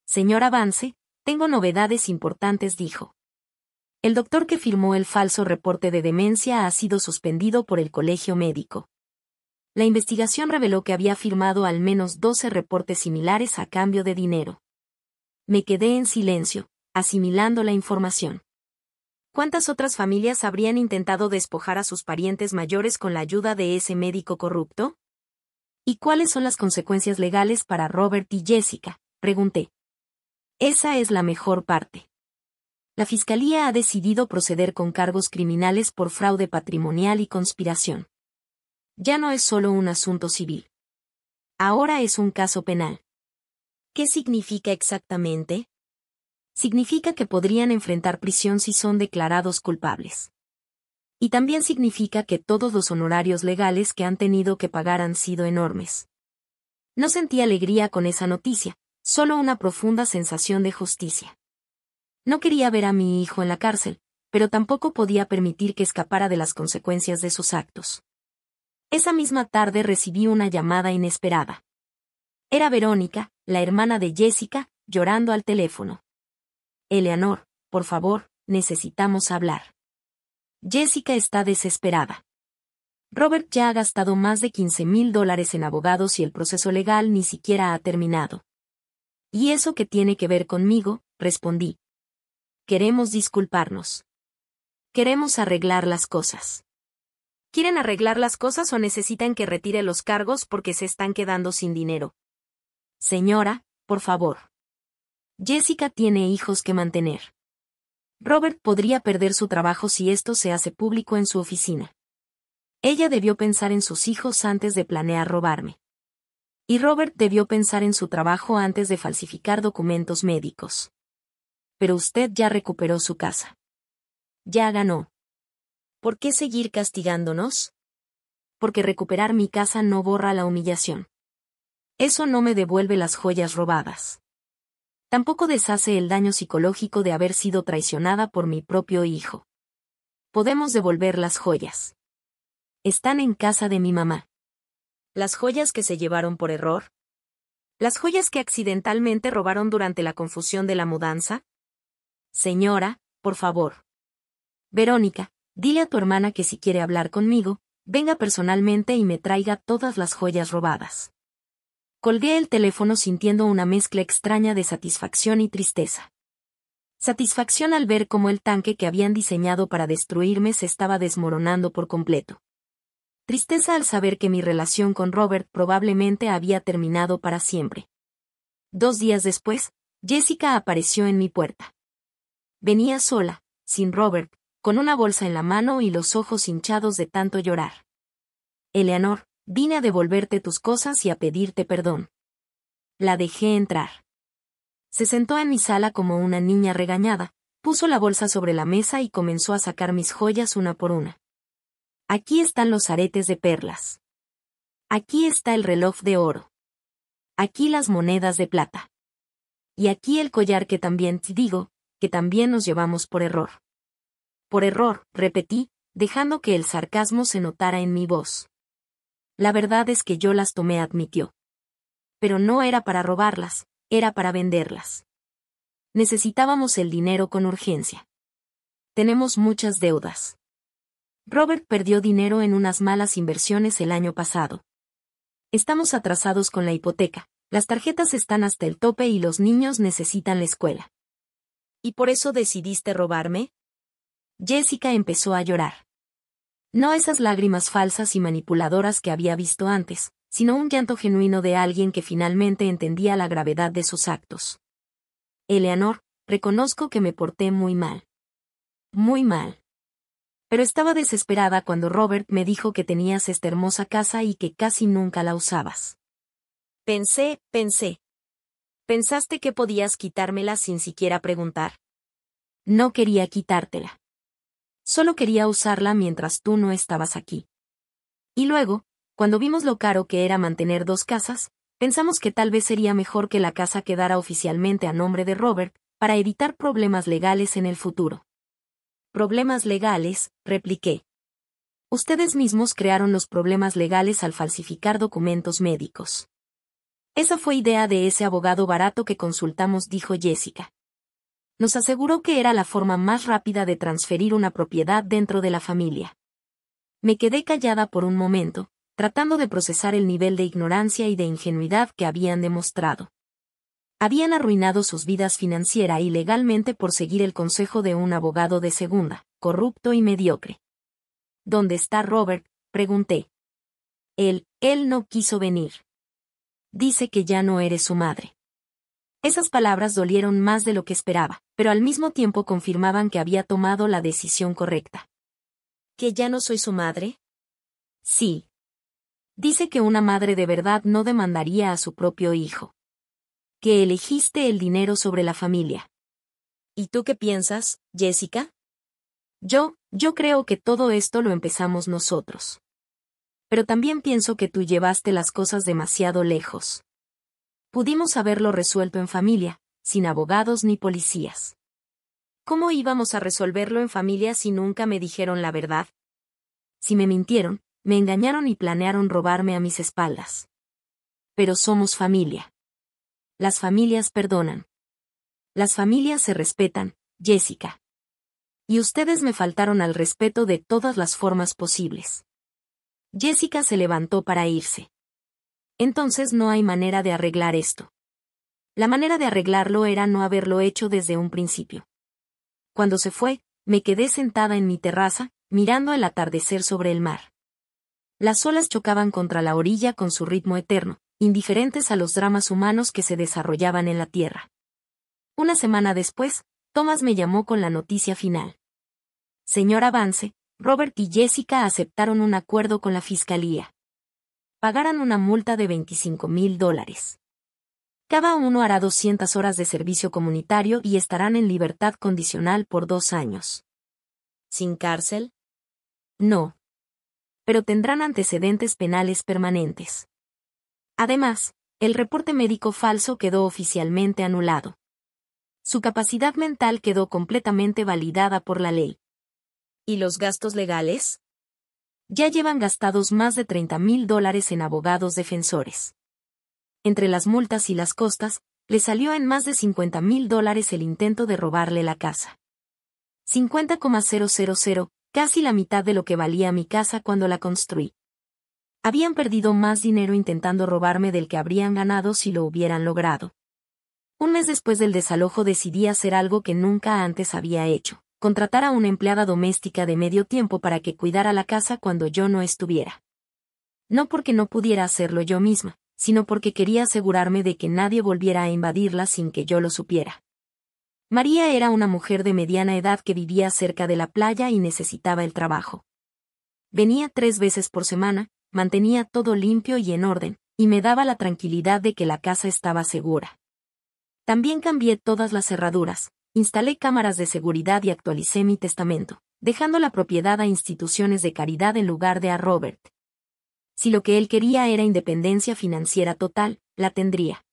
Señora Vance, tengo novedades importantes, dijo. El doctor que firmó el falso reporte de demencia ha sido suspendido por el colegio médico. La investigación reveló que había firmado al menos 12 reportes similares a cambio de dinero. Me quedé en silencio, asimilando la información. ¿Cuántas otras familias habrían intentado despojar a sus parientes mayores con la ayuda de ese médico corrupto? ¿Y cuáles son las consecuencias legales para Robert y Jessica?, pregunté. Esa es la mejor parte. La Fiscalía ha decidido proceder con cargos criminales por fraude patrimonial y conspiración. Ya no es solo un asunto civil. Ahora es un caso penal. ¿Qué significa exactamente? Significa que podrían enfrentar prisión si son declarados culpables. Y también significa que todos los honorarios legales que han tenido que pagar han sido enormes. No sentí alegría con esa noticia, solo una profunda sensación de justicia. No quería ver a mi hijo en la cárcel, pero tampoco podía permitir que escapara de las consecuencias de sus actos. Esa misma tarde recibí una llamada inesperada. Era Verónica, la hermana de Jessica, llorando al teléfono. Eleanor, por favor, necesitamos hablar. Jessica está desesperada. Robert ya ha gastado más de $15,000 en abogados y el proceso legal ni siquiera ha terminado. ¿Y eso qué tiene que ver conmigo?, respondí. Queremos disculparnos. Queremos arreglar las cosas. ¿Quieren arreglar las cosas o necesitan que retire los cargos porque se están quedando sin dinero? Señora, por favor. Jessica tiene hijos que mantener. Robert podría perder su trabajo si esto se hace público en su oficina. Ella debió pensar en sus hijos antes de planear robarme. Y Robert debió pensar en su trabajo antes de falsificar documentos médicos. Pero usted ya recuperó su casa. Ya ganó. ¿Por qué seguir castigándonos? Porque recuperar mi casa no borra la humillación. Eso no me devuelve las joyas robadas. Tampoco deshace el daño psicológico de haber sido traicionada por mi propio hijo. Podemos devolver las joyas. Están en casa de mi mamá. ¿Las joyas que se llevaron por error? ¿Las joyas que accidentalmente robaron durante la confusión de la mudanza? Señora, por favor. Verónica, dile a tu hermana que si quiere hablar conmigo, venga personalmente y me traiga todas las joyas robadas. Colgué el teléfono sintiendo una mezcla extraña de satisfacción y tristeza. Satisfacción al ver cómo el tanque que habían diseñado para destruirme se estaba desmoronando por completo. Tristeza al saber que mi relación con Robert probablemente había terminado para siempre. 2 días después, Jessica apareció en mi puerta. Venía sola, sin Robert, con una bolsa en la mano y los ojos hinchados de tanto llorar. Eleanor, vine a devolverte tus cosas y a pedirte perdón. La dejé entrar. Se sentó en mi sala como una niña regañada, puso la bolsa sobre la mesa y comenzó a sacar mis joyas una por una. Aquí están los aretes de perlas. Aquí está el reloj de oro. Aquí las monedas de plata. Y aquí el collar que también te digo, que también nos llevamos por error. Por error, repetí, dejando que el sarcasmo se notara en mi voz. La verdad es que yo las tomé, admitió. Pero no era para robarlas, era para venderlas. Necesitábamos el dinero con urgencia. Tenemos muchas deudas. Robert perdió dinero en unas malas inversiones el año pasado. Estamos atrasados con la hipoteca, las tarjetas están hasta el tope y los niños necesitan la escuela. ¿Y por eso decidiste robarme? Jessica empezó a llorar. No esas lágrimas falsas y manipuladoras que había visto antes, sino un llanto genuino de alguien que finalmente entendía la gravedad de sus actos. Eleanor, reconozco que me porté muy mal. Muy mal. Pero estaba desesperada cuando Robert me dijo que tenías esta hermosa casa y que casi nunca la usabas. Pensé. ¿Pensaste que podías quitármela sin siquiera preguntar? No quería quitártela. Solo quería usarla mientras tú no estabas aquí. Y luego, cuando vimos lo caro que era mantener 2 casas, pensamos que tal vez sería mejor que la casa quedara oficialmente a nombre de Robert, para evitar problemas legales en el futuro. Problemas legales, repliqué. Ustedes mismos crearon los problemas legales al falsificar documentos médicos. Esa fue idea de ese abogado barato que consultamos, dijo Jessica. Nos aseguró que era la forma más rápida de transferir una propiedad dentro de la familia. Me quedé callada por un momento, tratando de procesar el nivel de ignorancia y de ingenuidad que habían demostrado. Habían arruinado sus vidas financiera y legalmente por seguir el consejo de un abogado de segunda, corrupto y mediocre. ¿Dónde está Robert?, pregunté. Él no quiso venir. Dice que ya no eres su madre. Esas palabras dolieron más de lo que esperaba, pero al mismo tiempo confirmaban que había tomado la decisión correcta. ¿Que ya no soy su madre? Sí. Dice que una madre de verdad no demandaría a su propio hijo. Que elegiste el dinero sobre la familia. ¿Y tú qué piensas, Jessica? Yo creo que todo esto lo empezamos nosotros. Pero también pienso que tú llevaste las cosas demasiado lejos. Pudimos haberlo resuelto en familia, sin abogados ni policías. ¿Cómo íbamos a resolverlo en familia si nunca me dijeron la verdad? Si me mintieron, me engañaron y planearon robarme a mis espaldas. Pero somos familia. Las familias perdonan. Las familias se respetan, Jessica. Y ustedes me faltaron al respeto de todas las formas posibles. Jessica se levantó para irse. Entonces no hay manera de arreglar esto. La manera de arreglarlo era no haberlo hecho desde un principio. Cuando se fue, me quedé sentada en mi terraza, mirando el atardecer sobre el mar. Las olas chocaban contra la orilla con su ritmo eterno, indiferentes a los dramas humanos que se desarrollaban en la tierra. Una semana después, Thomas me llamó con la noticia final. Señora Vance, Robert y Jessica aceptaron un acuerdo con la fiscalía. Pagarán una multa de $25,000. Cada uno hará 200 horas de servicio comunitario y estarán en libertad condicional por 2 años. ¿Sin cárcel? No. Pero tendrán antecedentes penales permanentes. Además, el reporte médico falso quedó oficialmente anulado. Su capacidad mental quedó completamente validada por la ley. ¿Y los gastos legales? Ya llevan gastados más de $30,000 en abogados defensores. Entre las multas y las costas, le salió en más de $50,000 el intento de robarle la casa. 50,000, casi la mitad de lo que valía mi casa cuando la construí. Habían perdido más dinero intentando robarme del que habrían ganado si lo hubieran logrado. Un mes después del desalojo decidí hacer algo que nunca antes había hecho. Contratar a una empleada doméstica de medio tiempo para que cuidara la casa cuando yo no estuviera. No porque no pudiera hacerlo yo misma, sino porque quería asegurarme de que nadie volviera a invadirla sin que yo lo supiera. María era una mujer de mediana edad que vivía cerca de la playa y necesitaba el trabajo. Venía 3 veces por semana, mantenía todo limpio y en orden, y me daba la tranquilidad de que la casa estaba segura. También cambié todas las cerraduras. Instalé cámaras de seguridad y actualicé mi testamento, dejando la propiedad a instituciones de caridad en lugar de a Robert. Si lo que él quería era independencia financiera total, la tendría.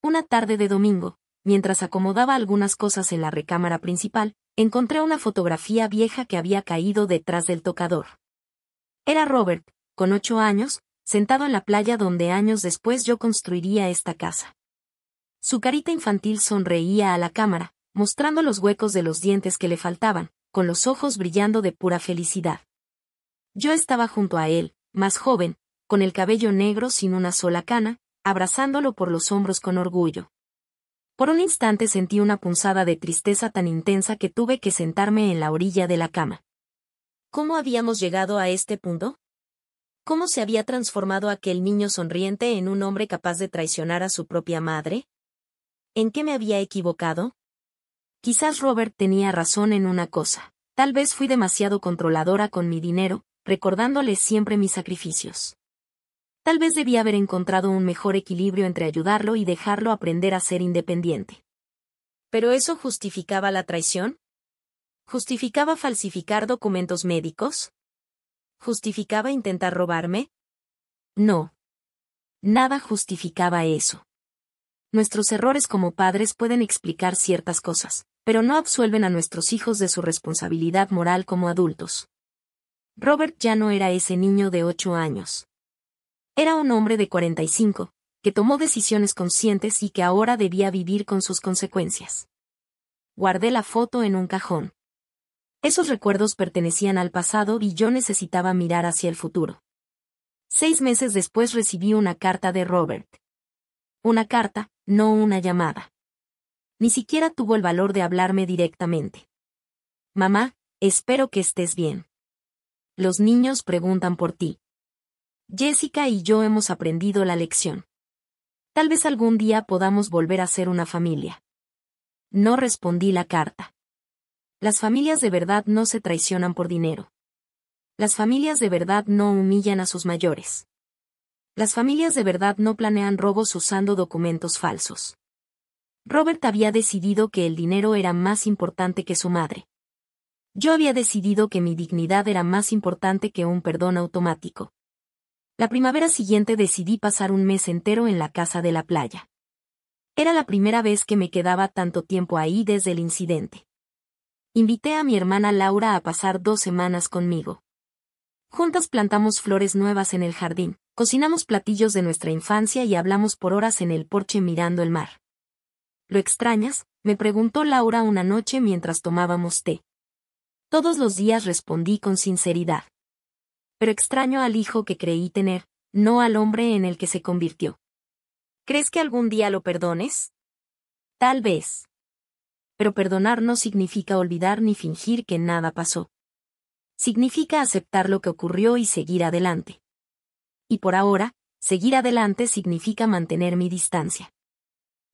Una tarde de domingo, mientras acomodaba algunas cosas en la recámara principal, encontré una fotografía vieja que había caído detrás del tocador. Era Robert, con 8 años, sentado en la playa donde años después yo construiría esta casa. Su carita infantil sonreía a la cámara, mostrando los huecos de los dientes que le faltaban, con los ojos brillando de pura felicidad. Yo estaba junto a él, más joven, con el cabello negro sin una sola cana, abrazándolo por los hombros con orgullo. Por un instante sentí una punzada de tristeza tan intensa que tuve que sentarme en la orilla de la cama. ¿Cómo habíamos llegado a este punto? ¿Cómo se había transformado aquel niño sonriente en un hombre capaz de traicionar a su propia madre? ¿En qué me había equivocado? Quizás Robert tenía razón en una cosa. Tal vez fui demasiado controladora con mi dinero, recordándole siempre mis sacrificios. Tal vez debía haber encontrado un mejor equilibrio entre ayudarlo y dejarlo aprender a ser independiente. ¿Pero eso justificaba la traición? ¿Justificaba falsificar documentos médicos? ¿Justificaba intentar robarme? No. Nada justificaba eso. Nuestros errores como padres pueden explicar ciertas cosas, pero no absuelven a nuestros hijos de su responsabilidad moral como adultos. Robert ya no era ese niño de 8 años. Era un hombre de 45, que tomó decisiones conscientes y que ahora debía vivir con sus consecuencias. Guardé la foto en un cajón. Esos recuerdos pertenecían al pasado y yo necesitaba mirar hacia el futuro. 6 meses después recibí una carta de Robert. Una carta, no una llamada. Ni siquiera tuvo el valor de hablarme directamente. Mamá, espero que estés bien. Los niños preguntan por ti. Jessica y yo hemos aprendido la lección. Tal vez algún día podamos volver a ser una familia. No respondí la carta. Las familias de verdad no se traicionan por dinero. Las familias de verdad no humillan a sus mayores. Las familias de verdad no planean robos usando documentos falsos. Robert había decidido que el dinero era más importante que su madre. Yo había decidido que mi dignidad era más importante que un perdón automático. La primavera siguiente decidí pasar un mes entero en la casa de la playa. Era la primera vez que me quedaba tanto tiempo ahí desde el incidente. Invité a mi hermana Laura a pasar 2 semanas conmigo. Juntas plantamos flores nuevas en el jardín, cocinamos platillos de nuestra infancia y hablamos por horas en el porche mirando el mar. ¿Lo extrañas?, me preguntó Laura una noche mientras tomábamos té. Todos los días respondí con sinceridad. Pero extraño al hijo que creí tener, no al hombre en el que se convirtió. ¿Crees que algún día lo perdones? Tal vez. Pero perdonar no significa olvidar ni fingir que nada pasó. Significa aceptar lo que ocurrió y seguir adelante. Y por ahora, seguir adelante significa mantener mi distancia.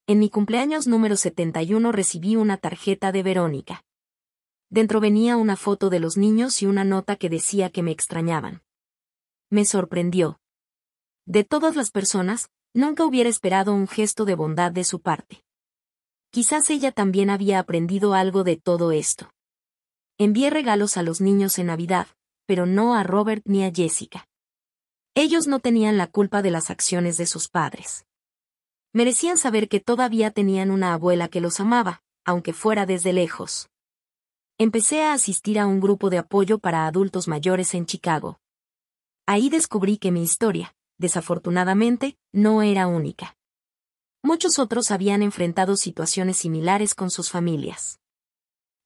En mi cumpleaños número 71 recibí una tarjeta de Verónica. Dentro venía una foto de los niños y una nota que decía que me extrañaban. Me sorprendió. De todas las personas, nunca hubiera esperado un gesto de bondad de su parte. Quizás ella también había aprendido algo de todo esto. Envié regalos a los niños en Navidad, pero no a Robert ni a Jessica. Ellos no tenían la culpa de las acciones de sus padres. Merecían saber que todavía tenían una abuela que los amaba, aunque fuera desde lejos. Empecé a asistir a un grupo de apoyo para adultos mayores en Chicago. Ahí descubrí que mi historia, desafortunadamente, no era única. Muchos otros habían enfrentado situaciones similares con sus familias.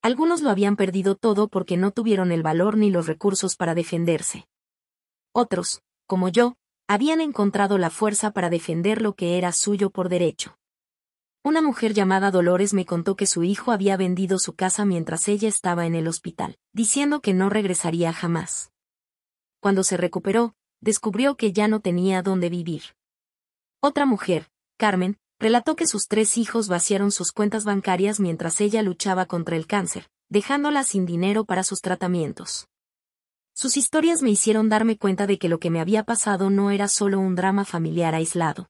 Algunos lo habían perdido todo porque no tuvieron el valor ni los recursos para defenderse. Otros, como yo, habían encontrado la fuerza para defender lo que era suyo por derecho. Una mujer llamada Dolores me contó que su hijo había vendido su casa mientras ella estaba en el hospital, diciendo que no regresaría jamás. Cuando se recuperó, descubrió que ya no tenía dónde vivir. Otra mujer, Carmen, relató que sus 3 hijos vaciaron sus cuentas bancarias mientras ella luchaba contra el cáncer, dejándola sin dinero para sus tratamientos. Sus historias me hicieron darme cuenta de que lo que me había pasado no era solo un drama familiar aislado.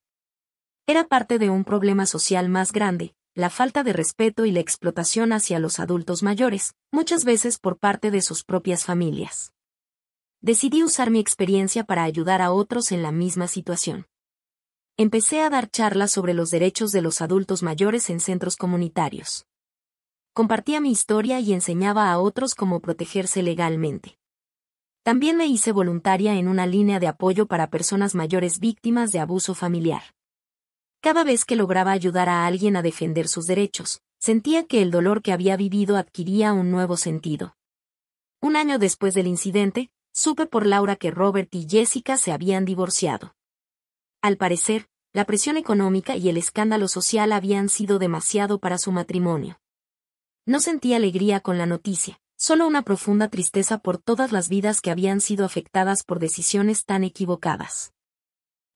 Era parte de un problema social más grande, la falta de respeto y la explotación hacia los adultos mayores, muchas veces por parte de sus propias familias. Decidí usar mi experiencia para ayudar a otros en la misma situación. Empecé a dar charlas sobre los derechos de los adultos mayores en centros comunitarios. Compartía mi historia y enseñaba a otros cómo protegerse legalmente. También me hice voluntaria en una línea de apoyo para personas mayores víctimas de abuso familiar. Cada vez que lograba ayudar a alguien a defender sus derechos, sentía que el dolor que había vivido adquiría un nuevo sentido. Un año después del incidente, supe por Laura que Robert y Jessica se habían divorciado. Al parecer, la presión económica y el escándalo social habían sido demasiado para su matrimonio. No sentí alegría con la noticia, solo una profunda tristeza por todas las vidas que habían sido afectadas por decisiones tan equivocadas.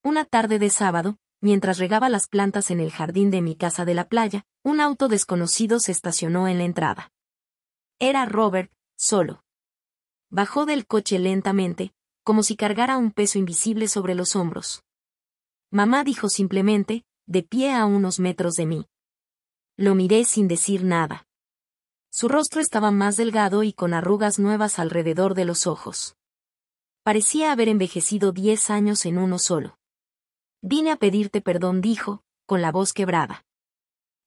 Una tarde de sábado, mientras regaba las plantas en el jardín de mi casa de la playa, un auto desconocido se estacionó en la entrada. Era Robert, solo. Bajó del coche lentamente, como si cargara un peso invisible sobre los hombros. Mamá, dijo simplemente, de pie a unos metros de mí. Lo miré sin decir nada. Su rostro estaba más delgado y con arrugas nuevas alrededor de los ojos. Parecía haber envejecido 10 años en uno solo. Vine a pedirte perdón, dijo, con la voz quebrada.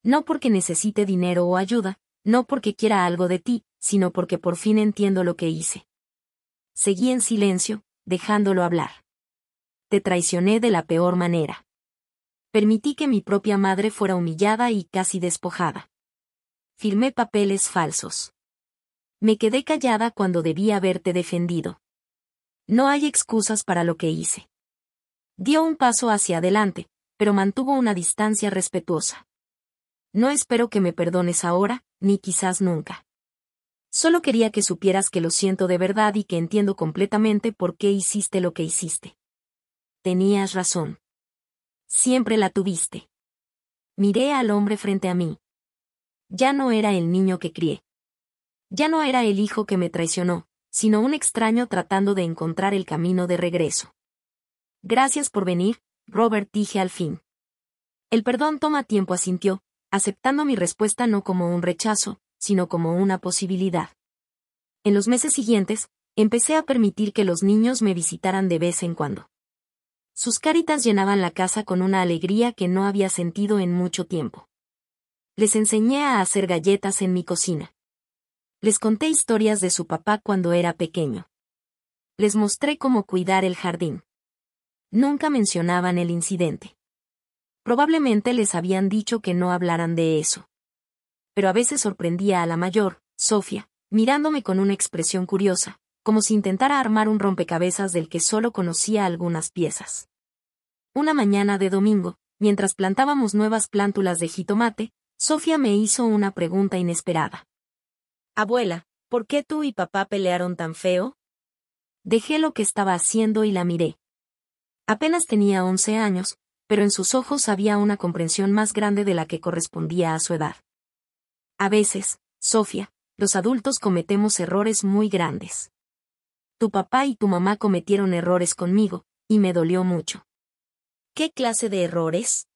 No porque necesite dinero o ayuda, no porque quiera algo de ti, sino porque por fin entiendo lo que hice. Seguí en silencio, dejándolo hablar. Te traicioné de la peor manera. Permití que mi propia madre fuera humillada y casi despojada. Firmé papeles falsos. Me quedé callada cuando debí haberte defendido. No hay excusas para lo que hice. Dio un paso hacia adelante, pero mantuvo una distancia respetuosa. No espero que me perdones ahora, ni quizás nunca. Solo quería que supieras que lo siento de verdad y que entiendo completamente por qué hiciste lo que hiciste. Tenías razón. Siempre la tuviste. Miré al hombre frente a mí. Ya no era el niño que crié. Ya no era el hijo que me traicionó, sino un extraño tratando de encontrar el camino de regreso. Gracias por venir, Robert, dije al fin. El perdón toma tiempo, asintió, aceptando mi respuesta no como un rechazo, sino como una posibilidad. En los meses siguientes, empecé a permitir que los niños me visitaran de vez en cuando. Sus caritas llenaban la casa con una alegría que no había sentido en mucho tiempo. Les enseñé a hacer galletas en mi cocina. Les conté historias de su papá cuando era pequeño. Les mostré cómo cuidar el jardín. Nunca mencionaban el incidente. Probablemente les habían dicho que no hablaran de eso. Pero a veces sorprendía a la mayor, Sofía, mirándome con una expresión curiosa, como si intentara armar un rompecabezas del que solo conocía algunas piezas. Una mañana de domingo, mientras plantábamos nuevas plántulas de jitomate, Sofía me hizo una pregunta inesperada. Abuela, ¿por qué tú y papá pelearon tan feo? Dejé lo que estaba haciendo y la miré. Apenas tenía 11 años, pero en sus ojos había una comprensión más grande de la que correspondía a su edad. A veces, Sofía, los adultos cometemos errores muy grandes. Tu papá y tu mamá cometieron errores conmigo, y me dolió mucho. ¿Qué clase de errores?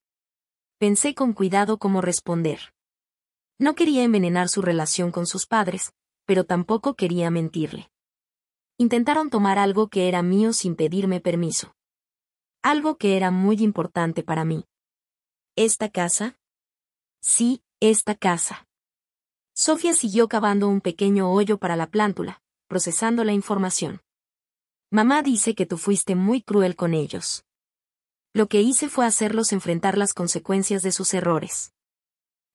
Pensé con cuidado cómo responder. No quería envenenar su relación con sus padres, pero tampoco quería mentirle. Intentaron tomar algo que era mío sin pedirme permiso. Algo que era muy importante para mí. ¿Esta casa? Sí, esta casa. Sofía siguió cavando un pequeño hoyo para la plántula, procesando la información. Mamá dice que tú fuiste muy cruel con ellos. Lo que hice fue hacerlos enfrentar las consecuencias de sus errores.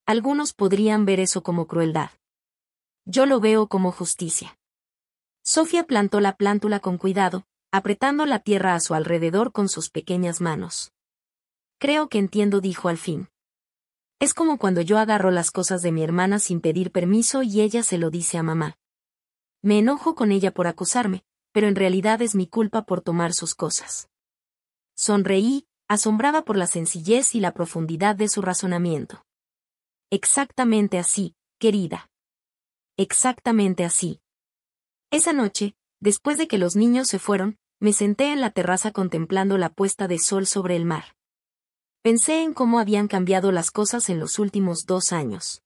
Algunos podrían ver eso como crueldad. Yo lo veo como justicia. Sofía plantó la plántula con cuidado, apretando la tierra a su alrededor con sus pequeñas manos. Creo que entiendo, dijo al fin. Es como cuando yo agarro las cosas de mi hermana sin pedir permiso y ella se lo dice a mamá. Me enojo con ella por acusarme, pero en realidad es mi culpa por tomar sus cosas. Sonreí, asombrada por la sencillez y la profundidad de su razonamiento. Exactamente así, querida. Exactamente así. Esa noche, después de que los niños se fueron, me senté en la terraza contemplando la puesta de sol sobre el mar. Pensé en cómo habían cambiado las cosas en los últimos 2 años.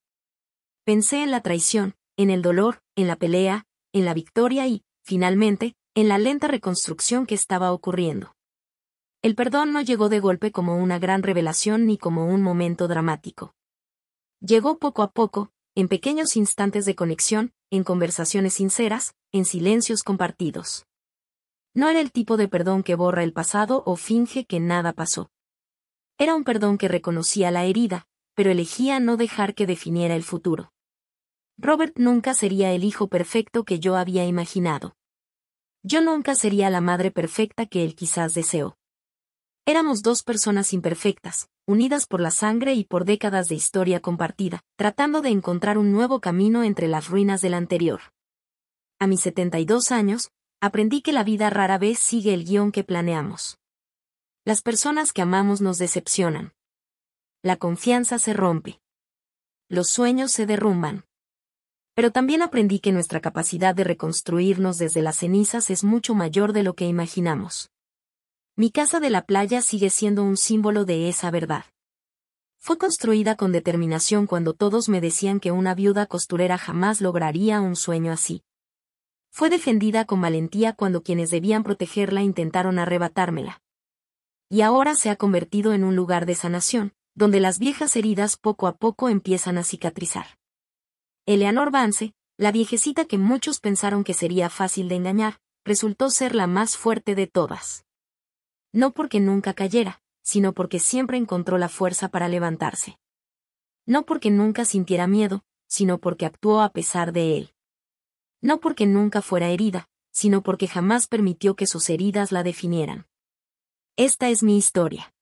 Pensé en la traición, en el dolor, en la pelea, en la victoria y, finalmente, en la lenta reconstrucción que estaba ocurriendo. El perdón no llegó de golpe como una gran revelación ni como un momento dramático. Llegó poco a poco, en pequeños instantes de conexión, en conversaciones sinceras, en silencios compartidos. No era el tipo de perdón que borra el pasado o finge que nada pasó. Era un perdón que reconocía la herida, pero elegía no dejar que definiera el futuro. Robert nunca sería el hijo perfecto que yo había imaginado. Yo nunca sería la madre perfecta que él quizás deseó. Éramos 2 personas imperfectas, unidas por la sangre y por décadas de historia compartida, tratando de encontrar un nuevo camino entre las ruinas del anterior. A mis 72 años, aprendí que la vida rara vez sigue el guión que planeamos. Las personas que amamos nos decepcionan. La confianza se rompe. Los sueños se derrumban. Pero también aprendí que nuestra capacidad de reconstruirnos desde las cenizas es mucho mayor de lo que imaginamos. Mi casa de la playa sigue siendo un símbolo de esa verdad. Fue construida con determinación cuando todos me decían que una viuda costurera jamás lograría un sueño así. Fue defendida con valentía cuando quienes debían protegerla intentaron arrebatármela. Y ahora se ha convertido en un lugar de sanación, donde las viejas heridas poco a poco empiezan a cicatrizar. Eleanor Vance, la viejecita que muchos pensaron que sería fácil de engañar, resultó ser la más fuerte de todas. No porque nunca cayera, sino porque siempre encontró la fuerza para levantarse. No porque nunca sintiera miedo, sino porque actuó a pesar de él. No porque nunca fuera herida, sino porque jamás permitió que sus heridas la definieran. Esta es mi historia.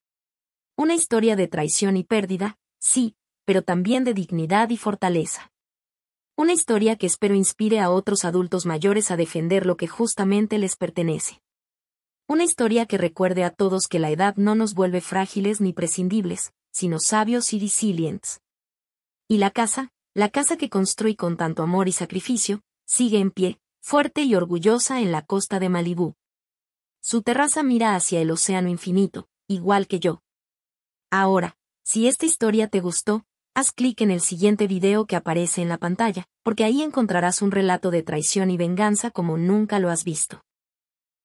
Una historia de traición y pérdida, sí, pero también de dignidad y fortaleza. Una historia que espero inspire a otros adultos mayores a defender lo que justamente les pertenece. Una historia que recuerde a todos que la edad no nos vuelve frágiles ni prescindibles, sino sabios y resilientes. Y la casa que construí con tanto amor y sacrificio, sigue en pie, fuerte y orgullosa en la costa de Malibú. Su terraza mira hacia el océano infinito, igual que yo. Ahora, si esta historia te gustó, haz clic en el siguiente video que aparece en la pantalla, porque ahí encontrarás un relato de traición y venganza como nunca lo has visto.